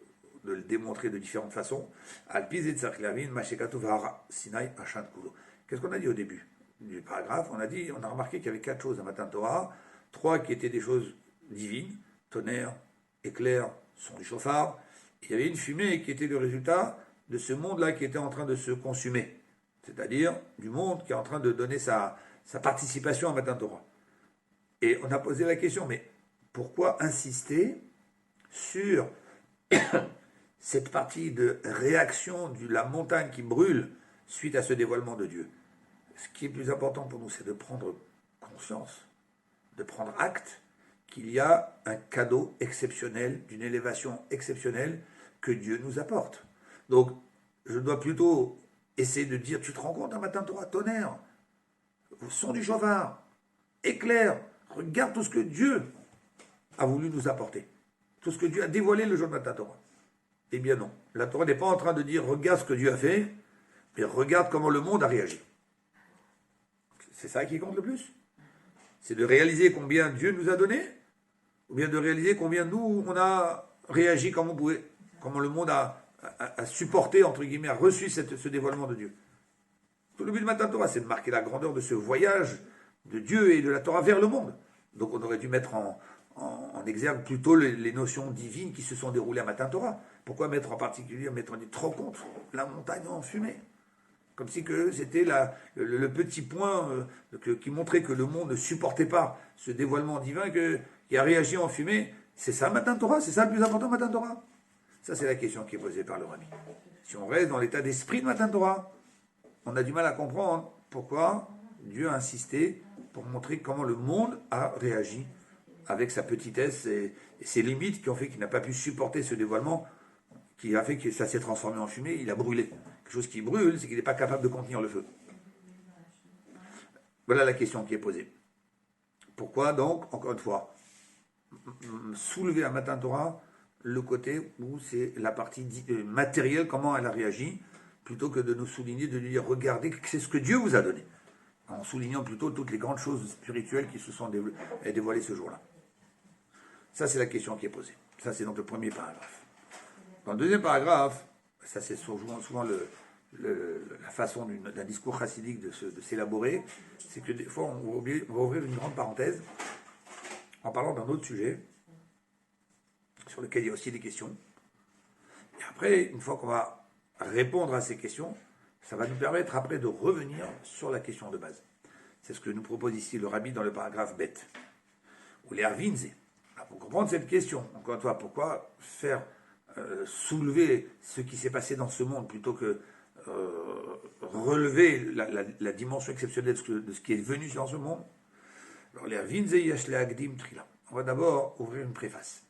le démontrer de différentes façons, qu'est-ce qu'on a dit au début du paragraphe? On a remarqué qu'il y avait 4 choses à Matan Torah, 3 qui étaient des choses divines, tonnerre, éclair, son du chauffard. Il y avait une fumée qui était le résultat de ce monde-là qui était en train de se consumer, c'est-à-dire du monde qui est en train de donner sa participation à Matan Torah. Et on a posé la question, mais pourquoi insister sur cette partie de réaction de la montagne qui brûle suite à ce dévoilement de Dieu? Ce qui est plus important pour nous, c'est de prendre conscience, de prendre acte qu'il y a un cadeau exceptionnel, d'une élévation exceptionnelle que Dieu nous apporte. Donc, je dois plutôt essayer de dire, tu te rends compte, un matin, Torah, tonnerre, son du chauffard, éclair, regarde tout ce que Dieu a voulu nous apporter, tout ce que Dieu a dévoilé le jour de Matan Torah. Eh bien non, la Torah n'est pas en train de dire, regarde ce que Dieu a fait, mais regarde comment le monde a réagi. C'est ça qui compte le plus. C'est de réaliser combien Dieu nous a donné, ou bien de réaliser combien nous, on a réagi comme on pouvait, comment le monde a supporté, entre guillemets, a reçu ce dévoilement de Dieu. Tout le but de Matan Torah, c'est de marquer la grandeur de ce voyage de Dieu et de la Torah vers le monde. Donc on aurait dû mettre en exergue plutôt les notions divines qui se sont déroulées à Matan Torah. Pourquoi mettre en particulier, mettre trop compte la montagne en fumée? Comme si que c'était le petit point qui montrait que le monde ne supportait pas ce dévoilement divin qui a réagi en fumée. C'est ça Matan Torah? C'est ça le plus important Matan Torah? Ça, c'est la question qui est posée par le Rabbi. Si on reste dans l'état d'esprit de Matan Torah, on a du mal à comprendre pourquoi Dieu a insisté pour montrer comment le monde a réagi avec sa petitesse et ses limites qui ont fait qu'il n'a pas pu supporter ce dévoilement, qui a fait que ça s'est transformé en fumée, il a brûlé. Quelque chose qui brûle, c'est qu'il n'est pas capable de contenir le feu. Voilà la question qui est posée. Pourquoi donc, encore une fois, soulever à Matan Torah le côté où c'est la partie matérielle, comment elle a réagi, plutôt que de nous souligner, de nous dire, regardez, c'est ce que Dieu vous a donné, en soulignant plutôt toutes les grandes choses spirituelles qui se sont dévoilées ce jour-là. Ça, c'est la question qui est posée. Ça, c'est donc le premier paragraphe. Dans le deuxième paragraphe, ça c'est souvent la façon d'un discours chassidique de s'élaborer, c'est que des fois on va ouvrir une grande parenthèse en parlant d'un autre sujet sur lequel il y a aussi des questions. Et après, une fois qu'on va répondre à ces questions, ça va nous permettre après de revenir sur la question de base. C'est ce que nous propose ici le Rabbi dans le paragraphe Bet. Ou les Arvinze. Pour comprendre cette question, encore une fois, pourquoi faire soulever ce qui s'est passé dans ce monde plutôt que relever la dimension exceptionnelle de ce qui est venu dans ce monde. Alors, les Arvinze Yesh Leagdim Trila. On va d'abord ouvrir une préface.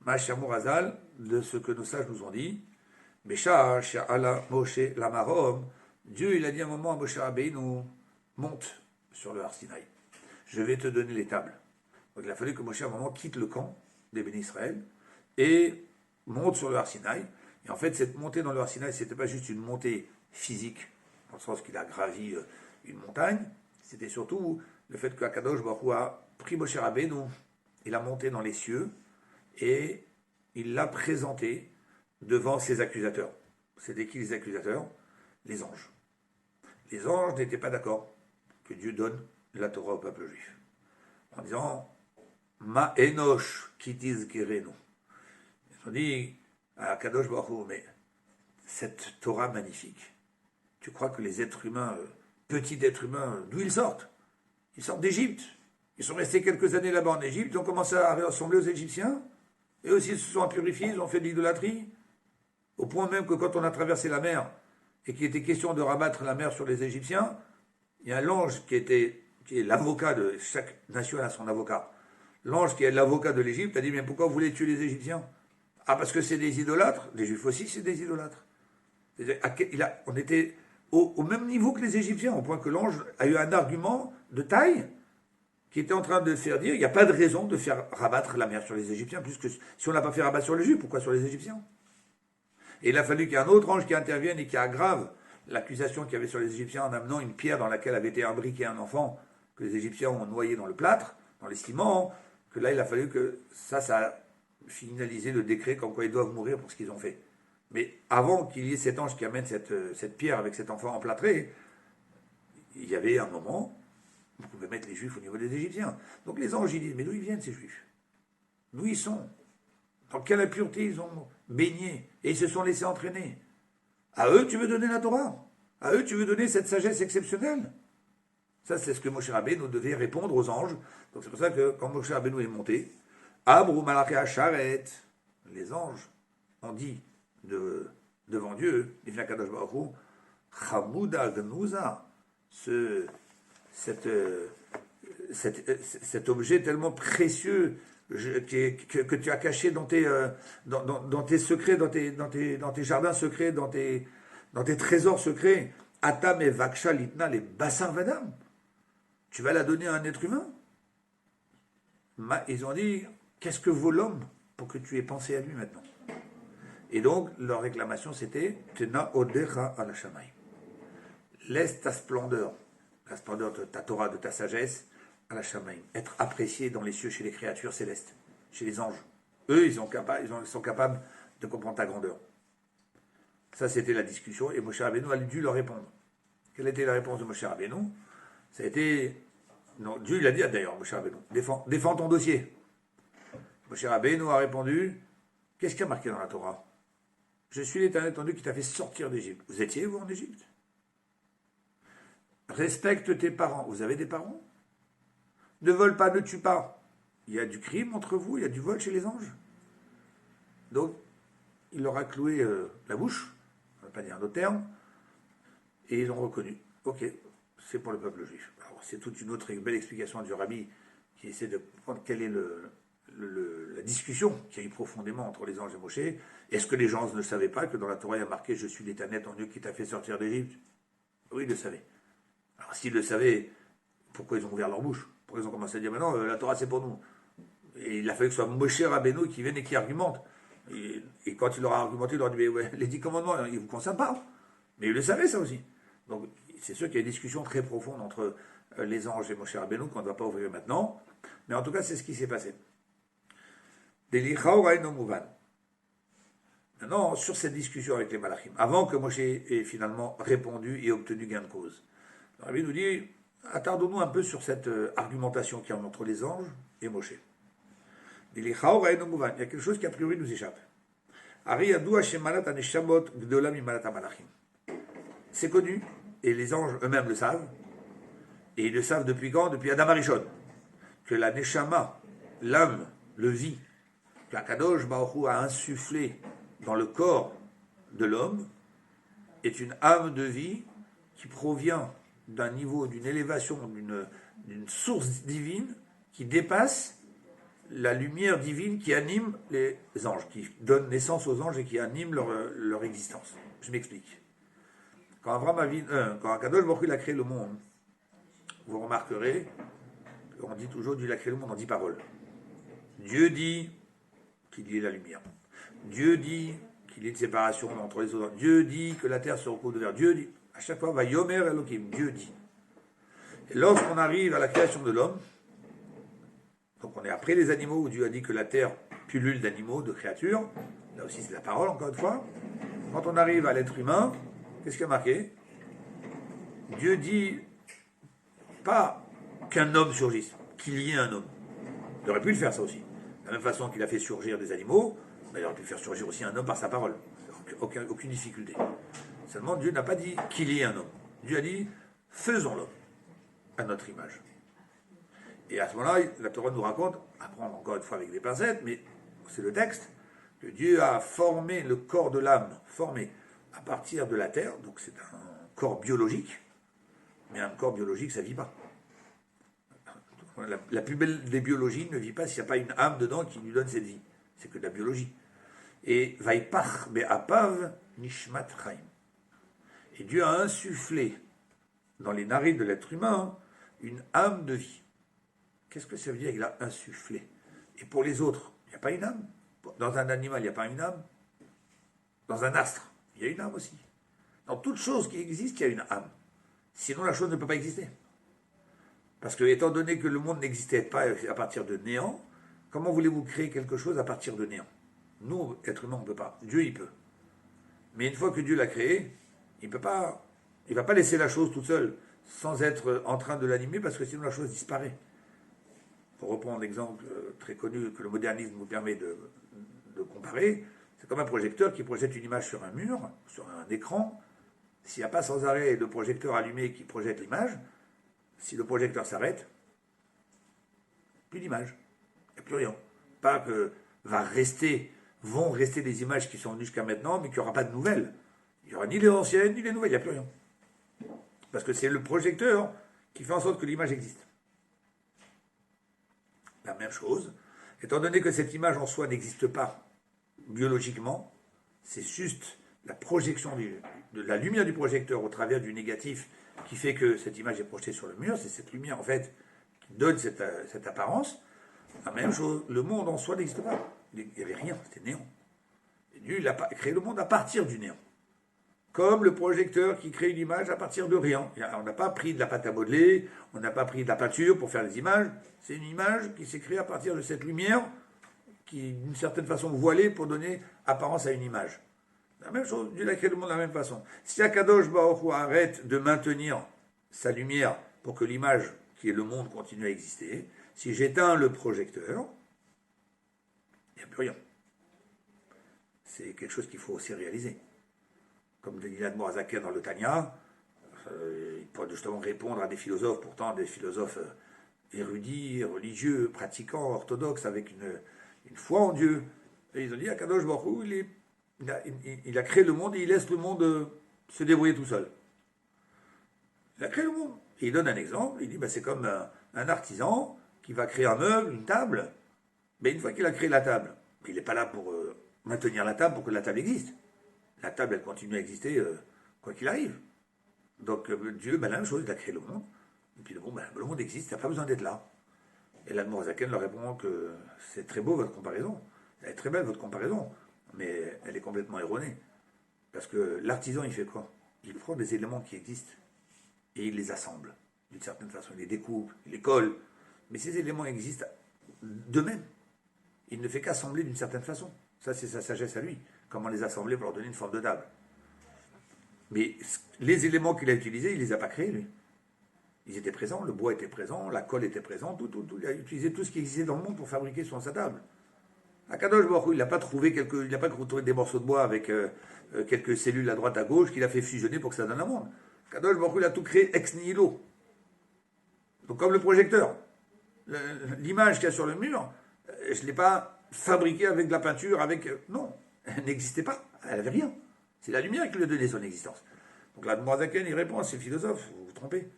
Ma'ashamur Azal, de ce que nos sages nous ont dit, Besha Sha'ala Moshe Lamarom, Dieu il a dit un moment à Moshe Rabbeinu, monte sur le Har Sinaï. Je vais te donner les tables. Donc il a fallu que Moshe à un moment quitte le camp des bénis Israël et monte sur le Har Sinaï. Et en fait, cette montée dans le Har Sinaï, c'était pas juste une montée physique, dans le sens qu'il a gravi une montagne, c'était surtout le fait qu'Akadosh Baruch Hu a pris Moshe Rabbeinu, il a monté dans les cieux et il l'a présenté devant ses accusateurs. C'était qui les accusateurs? Les anges. Les anges n'étaient pas d'accord que Dieu donne la Torah au peuple juif. En disant Ma enosh kitizkerenu. Ils ont dit à Kadosh Baruch Hu, mais cette Torah magnifique, tu crois que les êtres humains, petits êtres humains, d'où ils sortent? Ils sortent d'Égypte. Ils sont restés quelques années là-bas en Égypte, ils ont commencé à ressembler aux Égyptiens. Et aussi, ils se sont purifiés, ils ont fait de l'idolâtrie. Au point même que quand on a traversé la mer, et qu'il était question de rabattre la mer sur les Égyptiens, il y a l'ange qui est l'avocat de chaque nation a son avocat. L'ange qui est l'avocat de l'Égypte a dit, mais pourquoi vous voulez tuer les Égyptiens? Ah, parce que c'est des idolâtres. Les Juifs aussi, c'est des idolâtres. On était au même niveau que les Égyptiens, au point que l'ange a eu un argument de taille qui était en train de faire dire, il n'y a pas de raison de faire rabattre la mer sur les Égyptiens, puisque si on n'a pas fait rabattre sur les Juifs, pourquoi sur les Égyptiens? Et il a fallu qu'il y ait un autre ange qui intervienne et qui aggrave l'accusation qu'il y avait sur les Égyptiens en amenant une pierre dans laquelle avait été imbriqué un enfant que les Égyptiens ont noyé dans le plâtre, dans les ciments, que là il a fallu que ça a finalisé le décret comme quoi ils doivent mourir pour ce qu'ils ont fait. Mais avant qu'il y ait cet ange qui amène cette pierre avec cet enfant emplâtré, il y avait un moment où on pouvait mettre les Juifs au niveau des Égyptiens. Donc les anges ils disent, mais d'où ils viennent ces Juifs? D'où ils sont? Dans quelle impureté ils ont baigné? Et ils se sont laissés entraîner. À eux, tu veux donner la Torah? À eux, tu veux donner cette sagesse exceptionnelle? Ça, c'est ce que Moshe Rabbeinu devait répondre aux anges. Donc c'est pour ça que quand Moshe Rabbeinu est monté, Abru Malaché Hacharet, les anges ont dit devant Dieu, Livna Kadosh Baruch Hu, Chamouda Gnuza, cet objet tellement précieux que tu as caché dans tes secrets, dans tes jardins secrets, dans tes trésors secrets, Atam et Vaksha Litna, les bassar vadam. Tu vas la donner à un être humain? Ils ont dit, qu'est-ce que vaut l'homme pour que tu aies pensé à lui maintenant? Et donc, leur réclamation, c'était, Tena odecha ala shamayim. Laisse ta splendeur, la splendeur de ta Torah, de ta sagesse, à la shamayim, être apprécié dans les cieux chez les créatures célestes, chez les anges. Eux, ils sont capables de comprendre ta grandeur. Ça, c'était la discussion, et Moshe Rabbeinu a dû leur répondre. Quelle était la réponse de Moshe Rabbeinu? Ça a été... Non, Dieu l'a dit d'ailleurs, Moshe Rabbeinu, défends ton dossier. Moshe Rabbeinu a répondu, qu'est-ce qu'il y a marqué dans la Torah? Je suis l'Éternel ton Dieu qui t'a fait sortir d'Égypte. Vous étiez, vous, en Égypte? Respecte tes parents. Vous avez des parents? Ne vole pas, ne tue pas. Il y a du crime entre vous, il y a du vol chez les anges. Donc, il leur a cloué la bouche, on ne va pas dire un autre terme, et ils ont reconnu. Ok, c'est pour le peuple juif. Alors, c'est toute une autre belle explication du rabbi qui essaie de comprendre quelle est la discussion qu'il y a eu profondément entre les anges et Moshe. Est-ce que les gens ne savaient pas que dans la Torah il y a marqué « Je suis l'Éternel ton Dieu qui t'a fait sortir d'Égypte » Oui, ils le savaient. Alors, s'ils le savaient, pourquoi ils ont ouvert leur bouche? Pourquoi ils ont commencé à dire « Maintenant, la Torah c'est pour nous » Et il a fallu que ce soit Moshe Rabbeinu qui vienne et qui argumente. Et quand il leur a argumenté, il leur a dit, mais ouais, les 10 commandements, ils ne vous concernent pas. Mais il le savait, ça aussi. Donc, c'est sûr qu'il y a une discussion très profonde entre les anges et Moshe Rabbeinu qu'on ne va pas ouvrir maintenant. Mais en tout cas, c'est ce qui s'est passé. Maintenant, sur cette discussion avec les Malachim, avant que Moshe ait finalement répondu et obtenu gain de cause, le Rabbi nous dit, attardons-nous un peu sur cette argumentation qu'il y a entre les anges et Moshe. Il y a quelque chose qui a priori nous échappe. C'est connu, et les anges eux-mêmes le savent, et ils le savent depuis quand? Depuis Adam Arishon, que la Neshama, l'âme, le vie, qu'Akadosh Baruch Hu a insufflé dans le corps de l'homme, est une âme de vie qui provient d'un niveau, d'une élévation, d'une source divine qui dépasse la lumière divine qui anime les anges, qui donne naissance aux anges et qui anime leur existence. Je m'explique. Quand Akadosh Baruch Hu a créé le monde, vous remarquerez qu'on dit toujours Dieu a créé le monde en 10 paroles. Dieu dit qu'il y ait la lumière. Dieu dit qu'il y ait une séparation entre les autres. Dieu dit que la terre se recouvre de verre. Dieu dit, à chaque fois, va Yomer Elohim, Dieu dit. Et lorsqu'on arrive à la création de l'homme, donc on est après les animaux, où Dieu a dit que la terre pullule d'animaux, de créatures, là aussi c'est la parole encore une fois. Quand on arrive à l'être humain, qu'est-ce qu'il y a marqué? Dieu dit pas qu'un homme surgisse, qu'il y ait un homme. Il aurait pu le faire ça aussi. De la même façon qu'il a fait surgir des animaux, il aurait pu faire surgir aussi un homme par sa parole. Aucune difficulté. Seulement Dieu n'a pas dit qu'il y ait un homme. Dieu a dit faisons l'homme à notre image. Et à ce moment-là, la Torah nous raconte, à prendre encore une fois avec des pincettes, mais c'est le texte, que Dieu a formé le corps de l'âme, formé à partir de la terre, donc c'est un corps biologique, mais un corps biologique, ça ne vit pas. La plus belle des biologies ne vit pas s'il n'y a pas une âme dedans qui lui donne cette vie. C'est que de la biologie. Et Vaipach be'apav nishmat chaim. Et Dieu a insufflé dans les narines de l'être humain une âme de vie. Qu'est-ce que ça veut dire qu'il a insufflé? Et pour les autres, il n'y a pas une âme? Dans un animal, il n'y a pas une âme? Dans un astre, il y a une âme aussi. Dans toute chose qui existe, il y a une âme. Sinon, la chose ne peut pas exister. Parce que, étant donné que le monde n'existait pas à partir de néant, comment voulez-vous créer quelque chose à partir de néant? Nous, êtres humains, on ne peut pas. Dieu, il peut. Mais une fois que Dieu l'a créé, il ne va pas laisser la chose toute seule, sans être en train de l'animer, parce que sinon la chose disparaît. Pour reprendre l'exemple très connu que le modernisme nous permet de comparer, c'est comme un projecteur qui projette une image sur un mur, sur un écran. S'il n'y a pas sans arrêt de projecteur allumé qui projette l'image, si le projecteur s'arrête, plus d'image, il n'y a plus rien. Pas que vont rester des images qui sont venues jusqu'à maintenant, mais qu'il n'y aura pas de nouvelles. Il n'y aura ni les anciennes, ni les nouvelles, il n'y a plus rien. Parce que c'est le projecteur qui fait en sorte que l'image existe. La même chose, étant donné que cette image en soi n'existe pas biologiquement, c'est juste la projection de la lumière du projecteur au travers du négatif qui fait que cette image est projetée sur le mur, c'est cette lumière en fait qui donne cette apparence. La même chose, le monde en soi n'existe pas. Il n'y avait rien, c'était néant. Et Dieu il a créé le monde à partir du néant. Comme le projecteur qui crée une image à partir de rien. On n'a pas pris de la pâte à modeler, on n'a pas pris de la peinture pour faire les images. C'est une image qui s'est créée à partir de cette lumière qui est d'une certaine façon voilée pour donner apparence à une image. La même chose, Dieu a créé le monde de la même façon. Si Akadosh Baruch Hu arrête de maintenir sa lumière pour que l'image qui est le monde continue à exister, si j'éteins le projecteur, il n'y a plus rien. C'est quelque chose qu'il faut aussi réaliser. Comme dit l'Admor Azaken dans le Tanya, il peut justement répondre à des philosophes, pourtant des philosophes érudits, religieux, pratiquants, orthodoxes, avec une foi en Dieu. Et ils ont dit, Akadosh Baruch Hu, il a créé le monde et il laisse le monde se débrouiller tout seul. Il a créé le monde. Et il donne un exemple, il dit, c'est comme un artisan qui va créer un meuble, une table, mais une fois qu'il a créé la table, il n'est pas là pour maintenir la table pour que la table existe. La table, elle continue à exister quoi qu'il arrive. Donc Dieu, la même chose, il a créé le monde. Et puis le monde existe, il n'a pas besoin d'être là. Et l'Admor Zaken leur répond que c'est très beau votre comparaison. Elle est très belle votre comparaison, mais elle est complètement erronée. Parce que l'artisan, il fait quoi? Il prend des éléments qui existent et il les assemble. D'une certaine façon, il les découpe, il les colle. Mais ces éléments existent d'eux-mêmes. Il ne fait qu'assembler d'une certaine façon. Ça, c'est sa sagesse à lui. Comment les assembler pour leur donner une forme de table. Mais les éléments qu'il a utilisés, il ne les a pas créés, lui. Ils étaient présents, le bois était présent, la colle était présente, tout. Il a utilisé tout ce qui existait dans le monde pour fabriquer sa table. Akadosh Baruch Hu, il n'a pas trouvé des morceaux de bois avec quelques cellules à droite à gauche qu'il a fait fusionner pour que ça donne un monde. Akadosh Baruch Hu, il a tout créé ex nihilo. Donc comme le projecteur. L'image qu'il y a sur le mur, je ne l'ai pas fabriquée avec de la peinture, non, elle n'existait pas, elle n'avait rien. C'est la lumière qui lui a donné son existence. Donc là, Zaken, il répond à ces philosophes, vous vous trompez.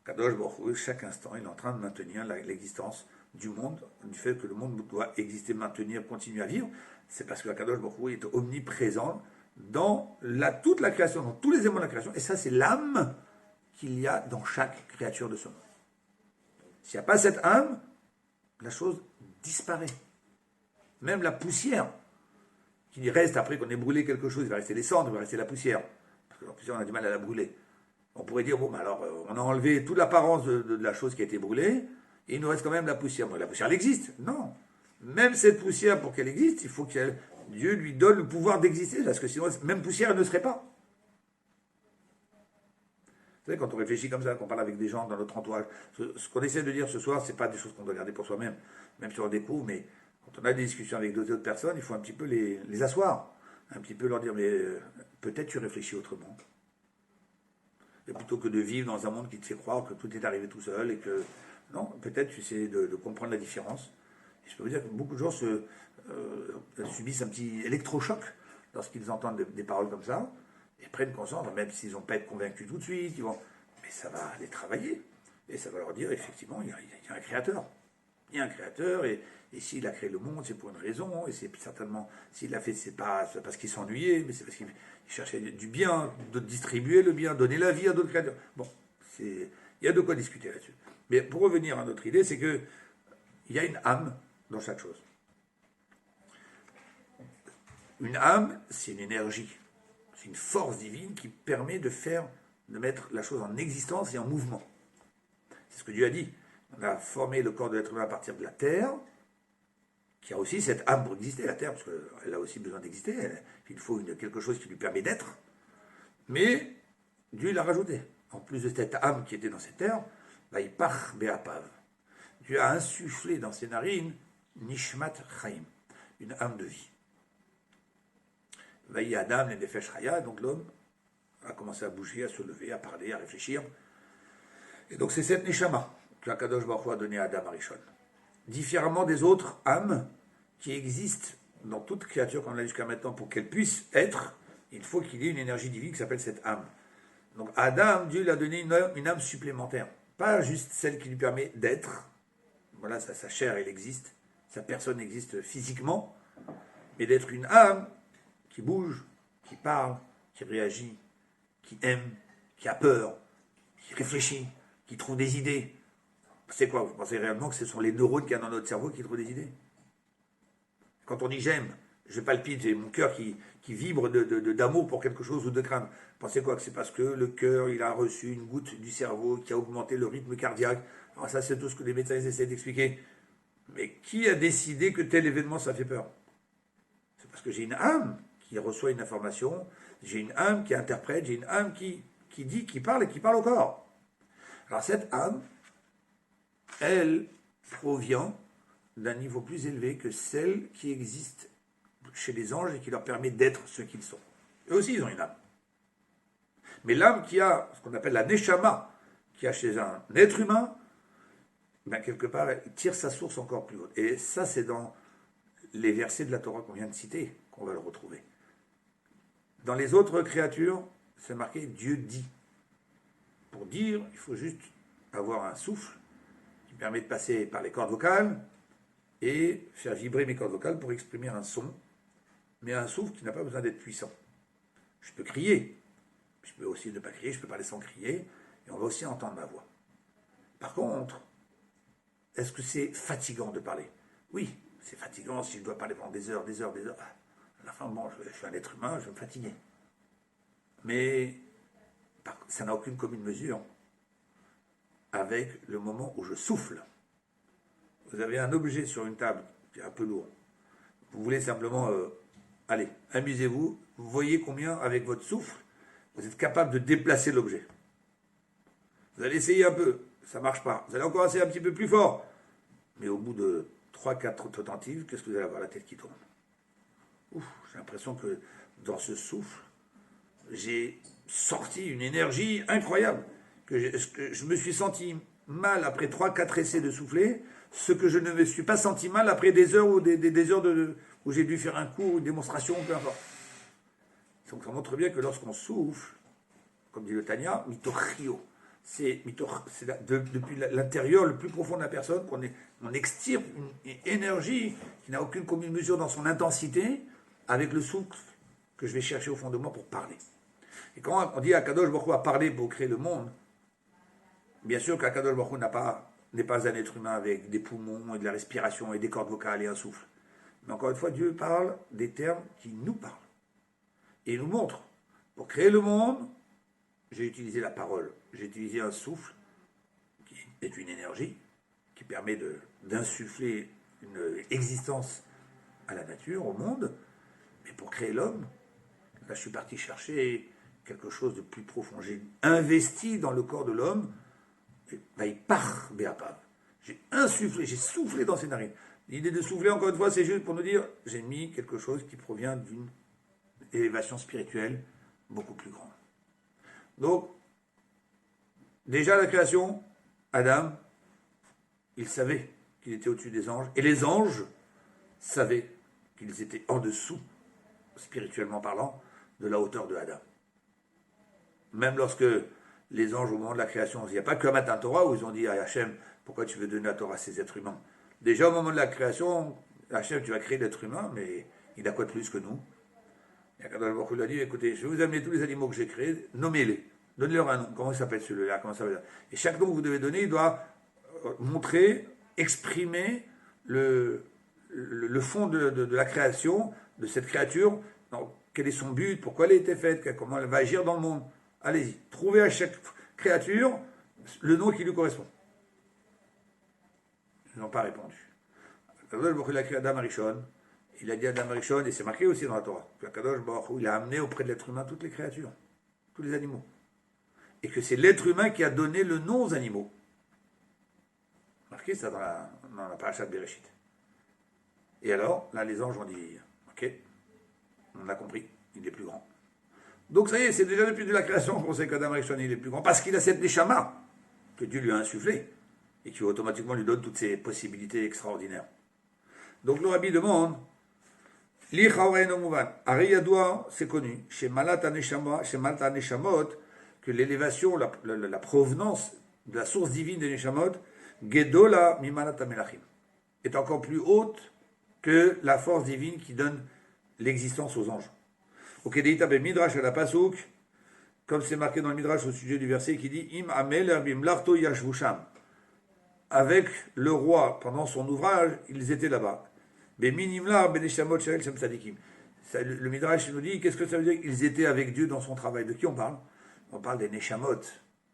Kadosh Baruch Hu, chaque instant, il est en train de maintenir l'existence du monde, du fait que le monde doit exister, maintenir, continuer à vivre. C'est parce que Kadosh Baruch Hu est omniprésent dans toute la création, dans tous les éléments de la création. Et ça, c'est l'âme qu'il y a dans chaque créature de ce monde. S'il n'y a pas cette âme, la chose disparaît. Même la poussière, qui reste après qu'on ait brûlé quelque chose, il va rester les cendres, il va rester la poussière. Parce que la poussière, on a du mal à la brûler. On pourrait dire, bon, alors, on a enlevé toute l'apparence de la chose qui a été brûlée, et il nous reste quand même la poussière. Bon, la poussière, elle existe. Non. Même cette poussière, pour qu'elle existe, il faut que Dieu lui donne le pouvoir d'exister, parce que sinon, même poussière, elle ne serait pas. Vous savez, quand on réfléchit comme ça, qu'on parle avec des gens dans notre entourage, ce qu'on essaie de dire ce soir, c'est pas des choses qu'on doit garder pour soi-même, même si on découvre, mais quand on a des discussions avec d'autres personnes, il faut un petit peu les asseoir, un petit peu leur dire, mais peut-être tu réfléchis autrement. Et plutôt que de vivre dans un monde qui te fait croire que tout est arrivé tout seul et que, non, peut-être tu essaies de comprendre la différence. Et je peux vous dire que beaucoup de gens subissent un petit électrochoc lorsqu'ils entendent des paroles comme ça, et prennent conscience, même s'ils n'ont pas été convaincus tout de suite, mais ça va les travailler. Et ça va leur dire, effectivement, il y a un créateur. Il y a un créateur, et s'il a créé le monde, c'est pour une raison, et c'est certainement, s'il l'a fait, c'est pas parce qu'il s'ennuyait, mais c'est parce qu'il cherchait du bien, de distribuer le bien, donner la vie à d'autres créateurs. Bon, il y a de quoi discuter là-dessus. Mais pour revenir à notre idée, c'est que il y a une âme dans chaque chose. Une âme, c'est une énergie. C'est une force divine qui permet de mettre la chose en existence et en mouvement. C'est ce que Dieu a dit. On a formé le corps de l'être humain à partir de la terre, qui a aussi cette âme pour exister, la terre, parce qu'elle a aussi besoin d'exister. Il faut quelque chose qui lui permet d'être. Mais Dieu l'a rajouté. En plus de cette âme qui était dans cette terre, il part Béapav. Dieu a insufflé dans ses narines Nishmat Chaim, une âme de vie. Vaï Adam, les Nefesh Chaya, donc l'homme a commencé à bouger, à se lever, à parler, à réfléchir. Et donc c'est cette Neshama que Akadosh Baruch Hu a donné à Adam Arishon. Différemment des autres âmes qui existent dans toute créature qu'on a jusqu'à maintenant, pour qu'elle puisse être, il faut qu'il y ait une énergie divine qui s'appelle cette âme. Donc à Adam, Dieu lui a donné une âme supplémentaire. Pas juste celle qui lui permet d'être. Voilà, sa chair, elle existe. Sa personne existe physiquement. Mais d'être une âme qui bouge, qui parle, qui réagit, qui aime, qui a peur, qui réfléchit, qui trouve des idées. C'est quoi? Vous pensez réellement que ce sont les neurones qu'il y a dans notre cerveau qui trouvent des idées? Quand on dit j'aime, je palpite, j'ai mon cœur qui vibre d'amour pour quelque chose ou de crainte. Pensez quoi? Que c'est parce que le cœur, il a reçu une goutte du cerveau qui a augmenté le rythme cardiaque. Alors ça, c'est tout ce que les médecins essaient d'expliquer. Mais qui a décidé que tel événement, ça fait peur? C'est parce que j'ai une âme qui reçoit une information, j'ai une âme qui interprète, j'ai une âme qui dit, qui parle et qui parle au corps. Alors cette âme, elle provient d'un niveau plus élevé que celle qui existe chez les anges et qui leur permet d'être ce qu'ils sont. Eux aussi, ils ont une âme. Mais l'âme qui a ce qu'on appelle la neshama, qui a chez un être humain, quelque part, elle tire sa source encore plus haute. Et ça, c'est dans les versets de la Torah qu'on vient de citer qu'on va le retrouver. Dans les autres créatures, c'est marqué Dieu dit. Pour dire, il faut juste avoir un souffle qui permet de passer par les cordes vocales et faire vibrer mes cordes vocales pour exprimer un son, mais un souffle qui n'a pas besoin d'être puissant. Je peux crier, je peux aussi ne pas crier, je peux parler sans crier, et on va aussi entendre ma voix. Par contre, est-ce que c'est fatigant de parler? Oui, c'est fatigant si je dois parler pendant des heures, des heures, des heures. À la fin, bon, je suis un être humain, je vais me fatiguer. Mais ça n'a aucune commune mesure avec le moment où je souffle. Vous avez un objet sur une table qui est un peu lourd. Vous voulez simplement, allez, amusez-vous. Vous voyez combien, avec votre souffle, vous êtes capable de déplacer l'objet. Vous allez essayer un peu, ça ne marche pas. Vous allez encore essayer un petit peu plus fort. Mais au bout de 3-4 tentatives, qu'est-ce que vous allez avoir? La tête qui tourne. J'ai l'impression que dans ce souffle, j'ai sorti une énergie incroyable. Que je me suis senti mal après 3-4 essais de souffler, ce que je ne me suis pas senti mal après des heures ou des heures où j'ai dû faire un cours, une démonstration, peu importe. Donc ça montre bien que lorsqu'on souffle, comme dit le Tanya, mitochio, c'est depuis l'intérieur le plus profond de la personne qu'on extirpe une énergie qui n'a aucune commune mesure dans son intensité avec le souffle que je vais chercher au fond de moi pour parler. Et quand on dit Akadosh Baruch Hu a parlé pour créer le monde, bien sûr qu'Akadosh Baruch Hu n'est pas un être humain avec des poumons et de la respiration et des cordes vocales et un souffle. Mais encore une fois, Dieu parle des termes qui nous parlent. Et il nous montre, pour créer le monde, j'ai utilisé la parole, j'ai utilisé un souffle, qui est une énergie, qui permet d'insuffler une existence à la nature, au monde. Mais pour créer l'homme, là je suis parti chercher quelque chose de plus profond. J'ai investi dans le corps de l'homme, il part, Béapav. J'ai insufflé, j'ai soufflé dans ses narines. L'idée de souffler, encore une fois, c'est juste pour nous dire, j'ai mis quelque chose qui provient d'une élévation spirituelle beaucoup plus grande. Donc, déjà la création, Adam, il savait qu'il était au-dessus des anges, et les anges savaient qu'ils étaient en dessous, spirituellement parlant, de la hauteur de Adam. Même lorsque les anges, au moment de la création, il n'y a pas que Matan Torah où ils ont dit à Hachem, pourquoi tu veux donner la Torah à ces êtres humains? Déjà au moment de la création, Hachem, tu vas créer l'être humain, mais il a quoi de plus que nous? Et Akadosh Baruch Hu lui a dit, écoutez, je vais vous amener tous les animaux que j'ai créés, nommez-les, donnez-leur un nom. Comment il s'appelle celui-là? Comment ça s'appelle? Et chaque nom que vous devez donner, il doit montrer, exprimer le fond de la création, de cette créature. Donc, quel est son but? Pourquoi elle a été faite? Comment elle va agir dans le monde? Allez-y, trouvez à chaque créature le nom qui lui correspond. Ils n'ont pas répondu. Akadosh Baruch Hu, il a créé Adam Arishon. Il a dit à Adam Arishon, et c'est marqué aussi dans la Torah, que Akadosh Baruch Hu, il a amené auprès de l'être humain toutes les créatures, tous les animaux. Et que c'est l'être humain qui a donné le nom aux animaux. Marqué ça dans la paracha de Bereshit. Et alors, là, les anges ont dit, ok, on a compris, il est plus grand. Donc ça y est, c'est déjà depuis de la création qu'on sait qu'Adam Arishon, il est plus grand, parce qu'il a cette neshama que Dieu lui a insufflé, et qui automatiquement lui donne toutes ces possibilités extraordinaires. Donc le Rabbi demande, Li Chawaen Omuvan, Ari Yadoua, c'est connu, chez Malata Neshamot, que l'élévation, la provenance de la source divine des Neshamot, Gedola Mimalata Melachim, est encore plus haute que la force divine qui donne l'existence aux anges. Ok, Deita ben Midrash à la Pasuk, comme c'est marqué dans le Midrash au sujet du verset qui dit Im Amel Erbim Larto Yashvusham. Avec le roi, pendant son ouvrage, ils étaient là-bas. Beminimla Beneshamot Shael Shem Sadikim. Le Midrash nous dit qu'est-ce que ça veut dire qu'ils étaient avec Dieu dans son travail. De qui on parle? On parle des Neshamot,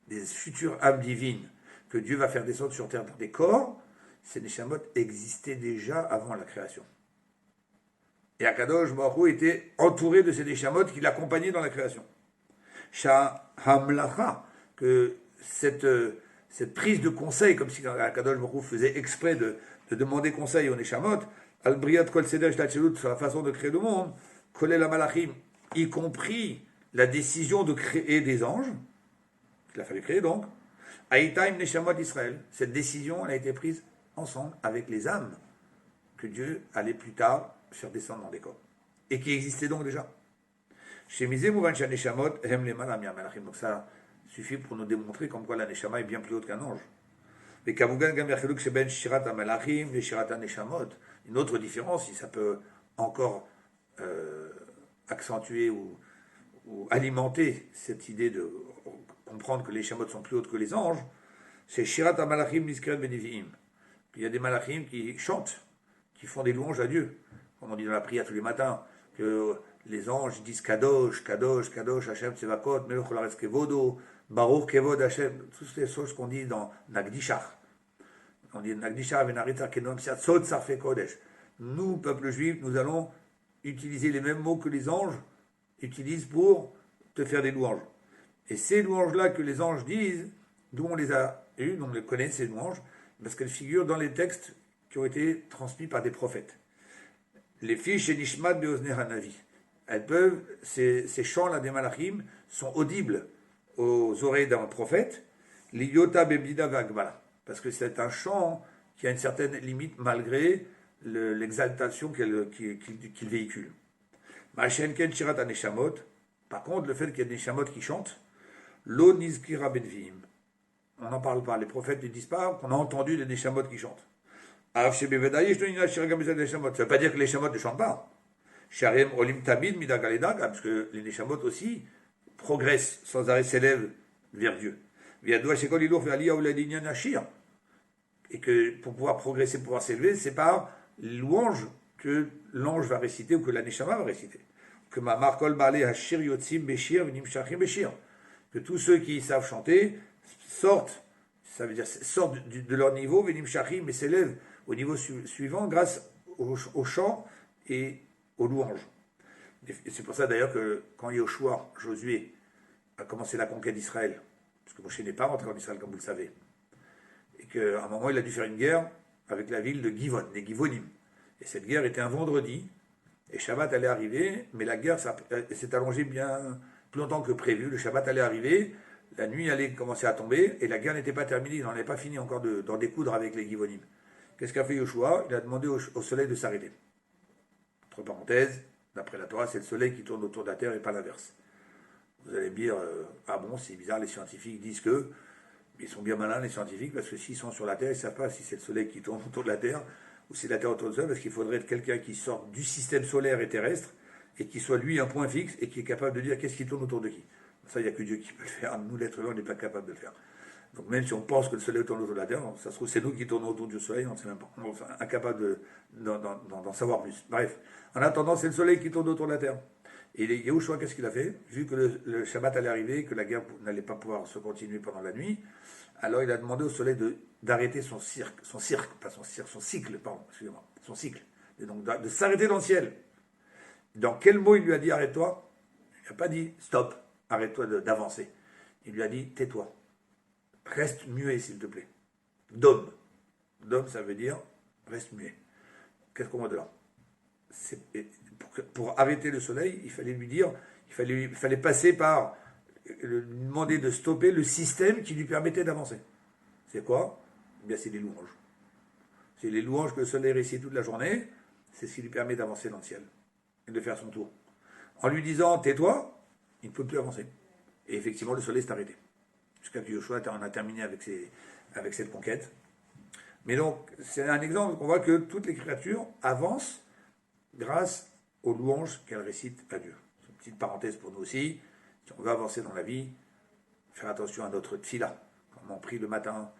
des futures âmes divines que Dieu va faire descendre sur terre dans des corps. Ces Neshamot existaient déjà avant la création. Et Akadosh Baruch Hu était entouré de ces Neshamot qui l'accompagnaient dans la création. Shah Hamlacha, que cette prise de conseil, comme si Akadosh Baruch Hu faisait exprès de demander conseil aux Neshamot, Al-Briat Kol Seder Shtachlut, sur la façon de créer le monde, Kolel Malachim, y compris la décision de créer des anges, qu'il a fallu créer donc, Aïtaim Neshamot Israël, cette décision elle a été prise ensemble avec les âmes que Dieu allait plus tard faire descendre dans des corps, et qui existaient donc déjà. Donc ça suffit pour nous démontrer comme quoi la Neshama est bien plus haute qu'un ange. Une autre différence, si ça peut encore accentuer ou alimenter cette idée de comprendre que les Neshamot sont plus hautes que les anges, c'est Shirat HaMalachim Niskret Beneviim. Il y a des malachim qui chantent, qui font des louanges à Dieu. Comme on dit dans la prière tous les matins, que les anges disent Kadosh, Kadosh, Kadosh, Hashem Tsevakot, Melech Olaretz Kevodo, Baruch Kevod Hashem, toutes ces choses qu'on dit dans Nagdishach. On dit Nagdishach Venarita Kenom Siat Sot Sarfe Kodesh. Nous, peuple juif, nous allons utiliser les mêmes mots que les anges utilisent pour te faire des louanges. Et ces louanges-là que les anges disent, d'où on les a eues, on les connaît, ces louanges, parce qu'elles figurent dans les textes qui ont été transmis par des prophètes. Les fiches et Nishmat Beozne Hanavi. Elles peuvent, ces chants-là des malachim sont audibles aux oreilles d'un prophète, l'Iyota Bebdida Vagbala, parce que c'est un chant qui a une certaine limite malgré l'exaltation qu'il véhicule. Ma'ashen Ken Shirat HaNeshamot, par contre, le fait qu'il y ait des Neshamot qui chantent, Lo Nizkira Benviim. On n'en parle pas, les prophètes ne disent pas qu'on a entendu les Neshamot qui chantent. Ça ne veut pas dire que les Neshamot ne chantent pas. Parce que les Neshamot aussi progressent sans arrêt, s'élèvent vers Dieu. Et que pour pouvoir progresser, pour pouvoir s'élever, c'est par louange que l'ange va réciter ou que la Neshama va réciter. Que ma markol balé hashir yotzim beshir v'nim shachim beshir. Que tous ceux qui savent chanter sortent, ça veut dire sortent de leur niveau, v'nim shachim, mais s'élèvent au niveau suivant grâce au chant et aux louanges. Et c'est pour ça d'ailleurs que quand Yoshua, Josué, a commencé la conquête d'Israël, parce que Moshe n'est pas rentré en Israël comme vous le savez, et qu'à un moment il a dû faire une guerre avec la ville de Givon, des Givonim. Et cette guerre était un vendredi, et Shabbat allait arriver, mais la guerre s'est allongée bien plus longtemps que prévu. Le Shabbat allait arriver, la nuit allait commencer à tomber, et la guerre n'était pas terminée, il n'en avait pas fini encore d'en découdre avec les Givonim. Qu'est-ce qu'a fait Yoshua? Il a demandé au soleil de s'arrêter. Entre parenthèses, d'après la Torah, c'est le soleil qui tourne autour de la terre et pas l'inverse. Vous allez me dire, ah bon, c'est bizarre, les scientifiques disent que, mais ils sont bien malins les scientifiques, parce que s'ils sont sur la terre, ils ne savent pas si c'est le soleil qui tourne autour de la terre, ou c'est la terre autour de ça, parce qu'il faudrait être quelqu'un qui sorte du système solaire et terrestre, et qui soit lui un point fixe, et qui est capable de dire qu'est-ce qui tourne autour de qui. Ça, il n'y a que Dieu qui peut le faire, nous l'être humain, on n'est pas capable de le faire. Donc même si on pense que le soleil tourne autour de la terre, ça se trouve c'est nous qui tournons autour du soleil, on ne sait même pas, on est incapable d'en savoir plus. Bref, en attendant, c'est le soleil qui tourne autour de la terre. Et Yahushua, qu'est-ce qu'il a fait? Vu que le Shabbat allait arriver, que la guerre n'allait pas pouvoir se continuer pendant la nuit, alors il a demandé au soleil d'arrêter son cycle, pardon, excusez-moi, son cycle. Et donc de s'arrêter dans le ciel. Dans quel mot il lui a dit arrête-toi? Il n'a pas dit stop, arrête-toi d'avancer. Il lui a dit tais-toi. Reste muet, s'il te plaît. Dom. Dom, ça veut dire reste muet. Qu'est-ce qu'on voit de là? Pour arrêter le soleil, il fallait lui dire, il fallait passer par lui demander de stopper le système qui lui permettait d'avancer. C'est quoi? Eh bien, c'est les louanges. C'est les louanges que le soleil récite toute la journée, c'est ce qui lui permet d'avancer dans le ciel et de faire son tour. En lui disant tais-toi, il ne peut plus avancer. Et effectivement, le soleil s'est arrêté. Jusqu'à que Yoshua en a terminé avec cette conquête. Mais donc, c'est un exemple, on voit que toutes les créatures avancent grâce aux louanges qu'elles récitent à Dieu. C'est une petite parenthèse pour nous aussi. Si on veut avancer dans la vie, faire attention à notre tfila. Quand on prie le matin,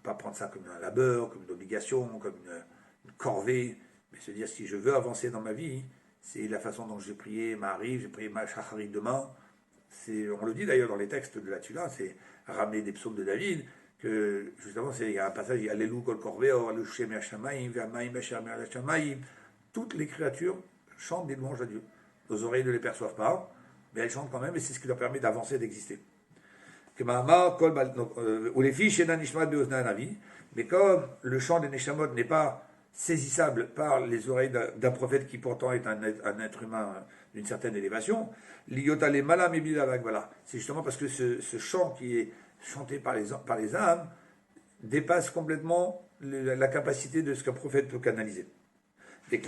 pas prendre ça comme un labeur, comme une obligation, comme une corvée, mais se dire si je veux avancer dans ma vie, c'est la façon dont j'ai prié Ma'ariv, j'ai prié ma Shacharit demain. On le dit d'ailleurs dans les textes de la Tfila, c'est ramener des psaumes de David, que justement, il y a un passage, il y a Allélu kol korveo, Allélu shem yashamaim, ve'amaim asher me'al toutes les créatures chantent des louanges à Dieu. Nos oreilles ne les perçoivent pas, mais elles chantent quand même, et c'est ce qui leur permet d'avancer, d'exister. Mais comme le chant des Neshamot n'est pas saisissable par les oreilles d'un prophète qui pourtant est un être humain d'une certaine élévation, voilà. C'est justement parce que ce chant qui est chanté par les âmes dépasse complètement la capacité de ce qu'un prophète peut canaliser. Et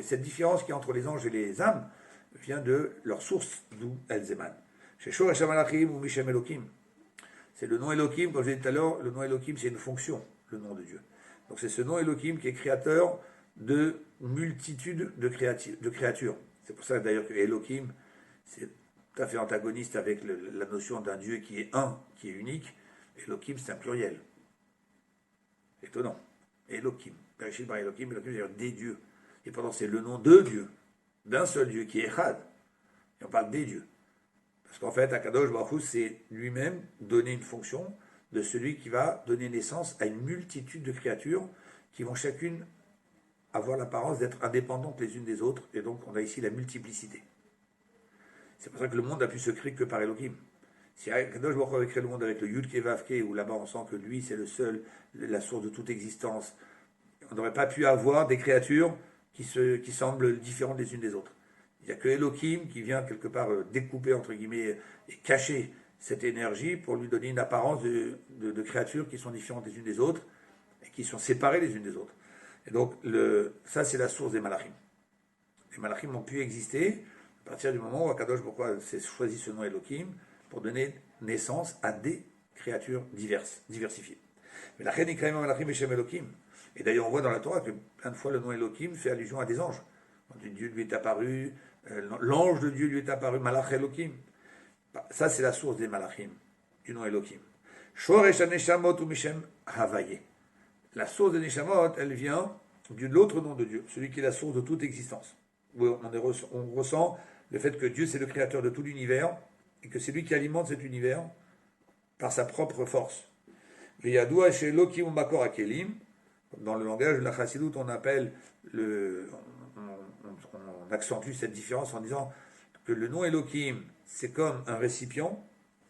cette différence qu'il y a entre les anges et les âmes vient de leur source, d'où elles émanent. C'est le nom Elohim, comme je l'ai dit tout à l'heure, le nom Elohim c'est une fonction, le nom de Dieu. Donc c'est ce nom Elohim qui est créateur de multitudes de créatures. C'est pour ça d'ailleurs que Elohim, c'est tout à fait antagoniste avec la notion d'un Dieu qui est un, qui est unique. Elohim c'est un pluriel. Étonnant. Elohim. Bereshit bar Elohim, Elohim c'est-à-dire des dieux. Et pourtant c'est le nom de Dieu, d'un seul Dieu qui est Echad. Et on parle des dieux. Parce qu'en fait, Akadosh Baruch Hu, c'est lui-même donner une fonction de celui qui va donner naissance à une multitude de créatures qui vont chacune avoir l'apparence d'être indépendantes les unes des autres, et donc on a ici la multiplicité. C'est pour ça que le monde n'a pu se créer que par Elohim. Si Akadosh Baruch Hu avait créé le monde avec le Yud Ke Vav Ke, où là-bas on sent que lui c'est le seul, la source de toute existence, on n'aurait pas pu avoir des créatures qui semblent différentes les unes des autres. Il n'y a que Elohim qui vient quelque part découper, entre guillemets, et cacher cette énergie pour lui donner une apparence de créatures qui sont différentes les unes des autres et qui sont séparées les unes des autres. Et donc, ça, c'est la source des malachim. Les malachim ont pu exister à partir du moment où Akadosh Baruch Hu s'est choisi ce nom Elohim pour donner naissance à des créatures diversifiées. Mais la reine est quand même malachim et Shem Elohim. Et d'ailleurs, on voit dans la Torah que plein de fois le nom Elohim fait allusion à des anges. Quand Dieu lui est apparu, l'ange de Dieu lui est apparu, Malach Elohim. Ça, c'est la source des malachim, du nom Elohim. Shoresh Neshamot ou Mishem Havaye. La source des Neshamot, elle vient de l'autre nom de Dieu, celui qui est la source de toute existence. On ressent le fait que Dieu c'est le créateur de tout l'univers et que c'est lui qui alimente cet univers par sa propre force. Veyadoua chez Elohim Makor Akelim, dans le langage de la Chassidut, on accentue cette différence en disant que le nom Elohim, c'est comme un récipient,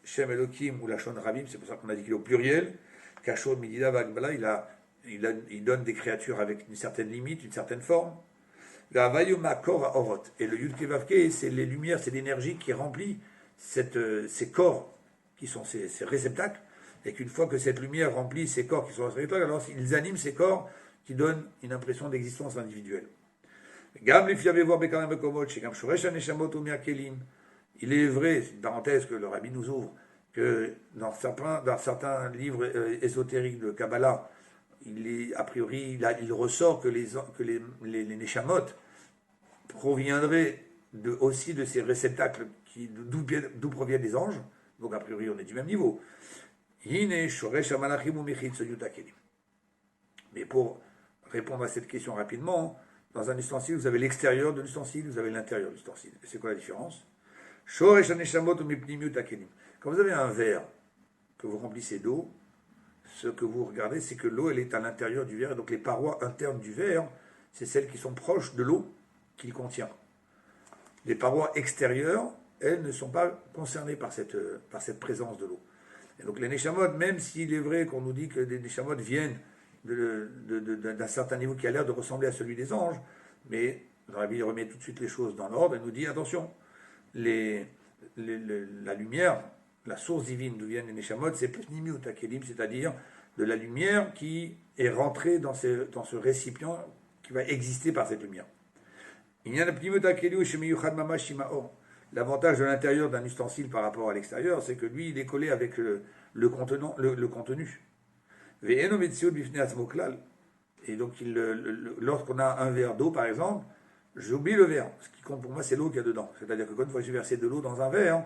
Shem Elohim ou la Shon Rabim, c'est pour ça qu'on a dit qu'il est au pluriel, Kachod Midida Vagbala, il donne des créatures avec une certaine limite, une certaine forme. Et le Yud Kevavke, c'est les lumières, c'est l'énergie qui remplit ces corps qui sont ces réceptacles, et qu'une fois que cette lumière remplit ces corps qui sont ces réceptacles, alors ils animent ces corps qui donnent une impression d'existence individuelle. Il est vrai, c'est une parenthèse que le Rabbi nous ouvre, que dans certains livres ésotériques de Kabbalah, a priori, il ressort que les Neshamot proviendraient aussi de ces réceptacles d'où proviennent les anges, donc a priori on est du même niveau. Mais pour répondre à cette question rapidement, dans un ustensile, vous avez l'extérieur de l'ustensile, vous avez l'intérieur de l'ustensile. Et c'est quoi la différence? Quand vous avez un verre que vous remplissez d'eau, ce que vous regardez, c'est que l'eau, elle est à l'intérieur du verre, et donc les parois internes du verre, c'est celles qui sont proches de l'eau qu'il contient. Les parois extérieures, elles ne sont pas concernées par cette présence de l'eau. Et donc les Neshamot, même s'il est vrai qu'on nous dit que les Neshamot viennent d'un certain niveau qui a l'air de ressembler à celui des anges, mais dans la Bible, il remet tout de suite les choses dans l'ordre et nous dit, attention, la lumière, la source divine d'où viennent les Neshamot, c'est Pnimiut Akelim, c'est-à-dire de la lumière qui est rentrée dans ce récipient qui va exister par cette lumière. L'avantage de l'intérieur d'un ustensile par rapport à l'extérieur, c'est que lui, il est collé avec le contenu. Et donc, lorsqu'on a un verre d'eau, par exemple, j'oublie le verre. Ce qui compte pour moi, c'est l'eau qu'il y a dedans. C'est-à-dire que quand une fois que j'ai versé de l'eau dans un verre,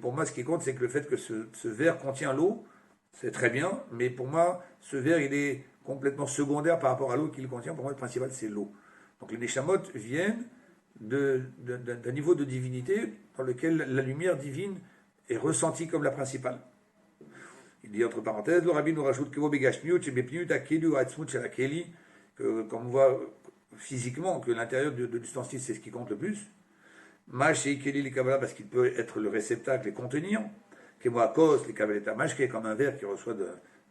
pour moi, ce qui compte, c'est que le fait que ce verre contient l'eau, c'est très bien, mais pour moi, ce verre, il est complètement secondaire par rapport à l'eau qu'il contient. Pour moi, le principal, c'est l'eau. Donc, les Neshamot viennent d'un niveau de divinité dans lequel la lumière divine est ressentie comme la principale. Il dit entre parenthèses, le Rabbi nous rajoute que comme on voit physiquement que l'intérieur de l'ustensile c'est ce qui compte le plus, parce qu'il peut être le réceptacle et contenir, qui est comme un verre qui reçoit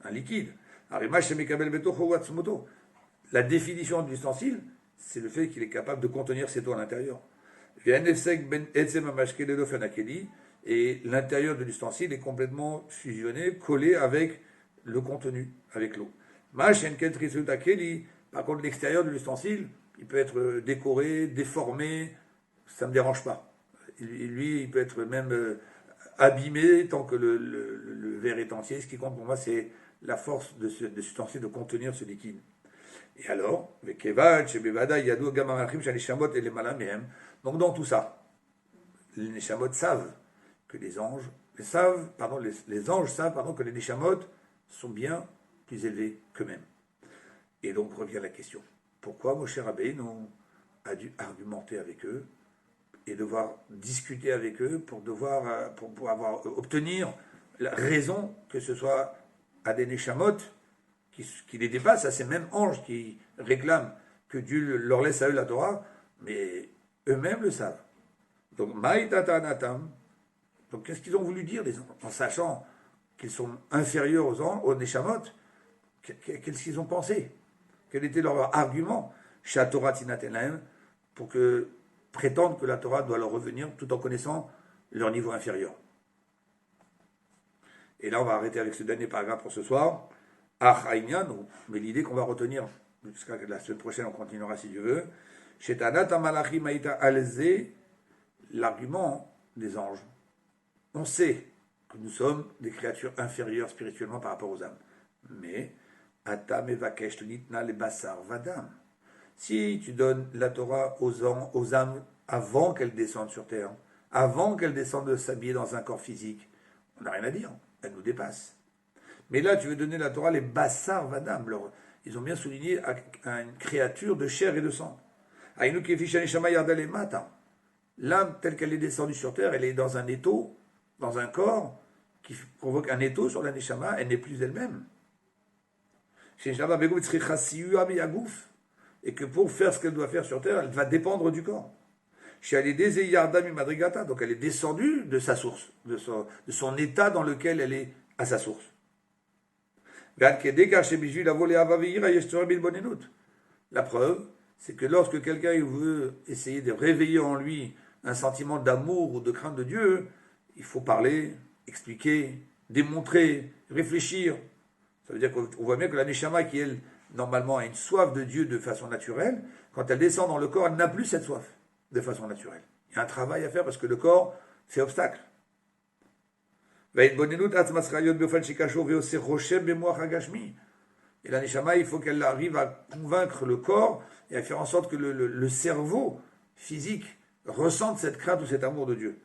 un liquide. La définition de l'ustensile, c'est le fait qu'il est capable de contenir cette eau à l'intérieur. Et l'intérieur de l'ustensile est complètement fusionné, collé avec le contenu, avec l'eau. Par contre, l'extérieur de l'ustensile, il peut être décoré, déformé, ça ne me dérange pas. Lui, il peut être même abîmé tant que le verre est entier. Ce qui compte pour moi, c'est la force de cet ustensile de contenir ce liquide. Et alors, donc dans tout ça, les Neshamot savent que les anges savent que les Neshamot sont bien plus élevés qu'eux-mêmes. Et donc revient la question, pourquoi Moshe Rabbeinu a dû argumenter avec eux et devoir discuter avec eux pour obtenir la raison que ce soit à des Neshamot qui les dépassent, à ces mêmes anges qui réclament que Dieu leur laisse à eux la Torah, mais eux-mêmes le savent. Donc, Maïtatanatam, donc qu'est-ce qu'ils ont voulu dire les anges, en sachant qu'ils sont inférieurs aux Neshamot? Qu'est-ce qu'ils ont pensé? Quel était leur argument chez la Torah Tinatelaim pour prétendre que la Torah doit leur revenir tout en connaissant leur niveau inférieur? Et là, on va arrêter avec ce dernier paragraphe pour ce soir. Mais l'idée qu'on va retenir jusqu'à la semaine prochaine, on continuera si Dieu veut. L'argument des anges. On sait que nous sommes des créatures inférieures spirituellement par rapport aux âmes. Mais, si tu donnes la Torah aux âmes avant qu'elles descendent sur terre, avant qu'elles descendent de s'habiller dans un corps physique, on n'a rien à dire, elles nous dépassent. Mais là, tu veux donner la Torah, les bassar vadam. Ils ont bien souligné à une créature de chair et de sang. L'âme, telle qu'elle est descendue sur terre, elle est dans un étau, dans un corps, qui provoque un étau sur la Neshama, elle n'est plus elle-même. Et que pour faire ce qu'elle doit faire sur terre, elle va dépendre du corps. Donc elle est descendue de sa source, de son état dans lequel elle est à sa source. La preuve, c'est que lorsque quelqu'un veut essayer de réveiller en lui un sentiment d'amour ou de crainte de Dieu, il faut parler, expliquer, démontrer, réfléchir. Ça veut dire qu'on voit bien que la Neshama, qui elle, normalement, a une soif de Dieu de façon naturelle, quand elle descend dans le corps, elle n'a plus cette soif de façon naturelle. Il y a un travail à faire parce que le corps fait obstacle. Et la Neshama, il faut qu'elle arrive à convaincre le corps et à faire en sorte que le cerveau physique ressente cette crainte ou cet amour de Dieu.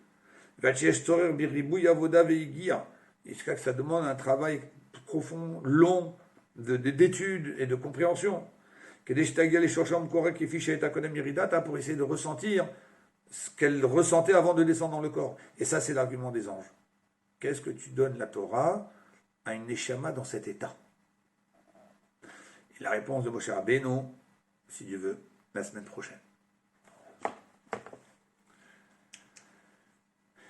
Jusqu'à que ça demande un travail profond, long, d'études et de compréhension. Pour essayer de ressentir ce qu'elle ressentait avant de descendre dans le corps. Et ça, c'est l'argument des anges. Qu'est-ce que tu donnes la Torah à une Neshama dans cet état? Et la réponse de Moshe Rabbeinu, si Dieu veut, la semaine prochaine.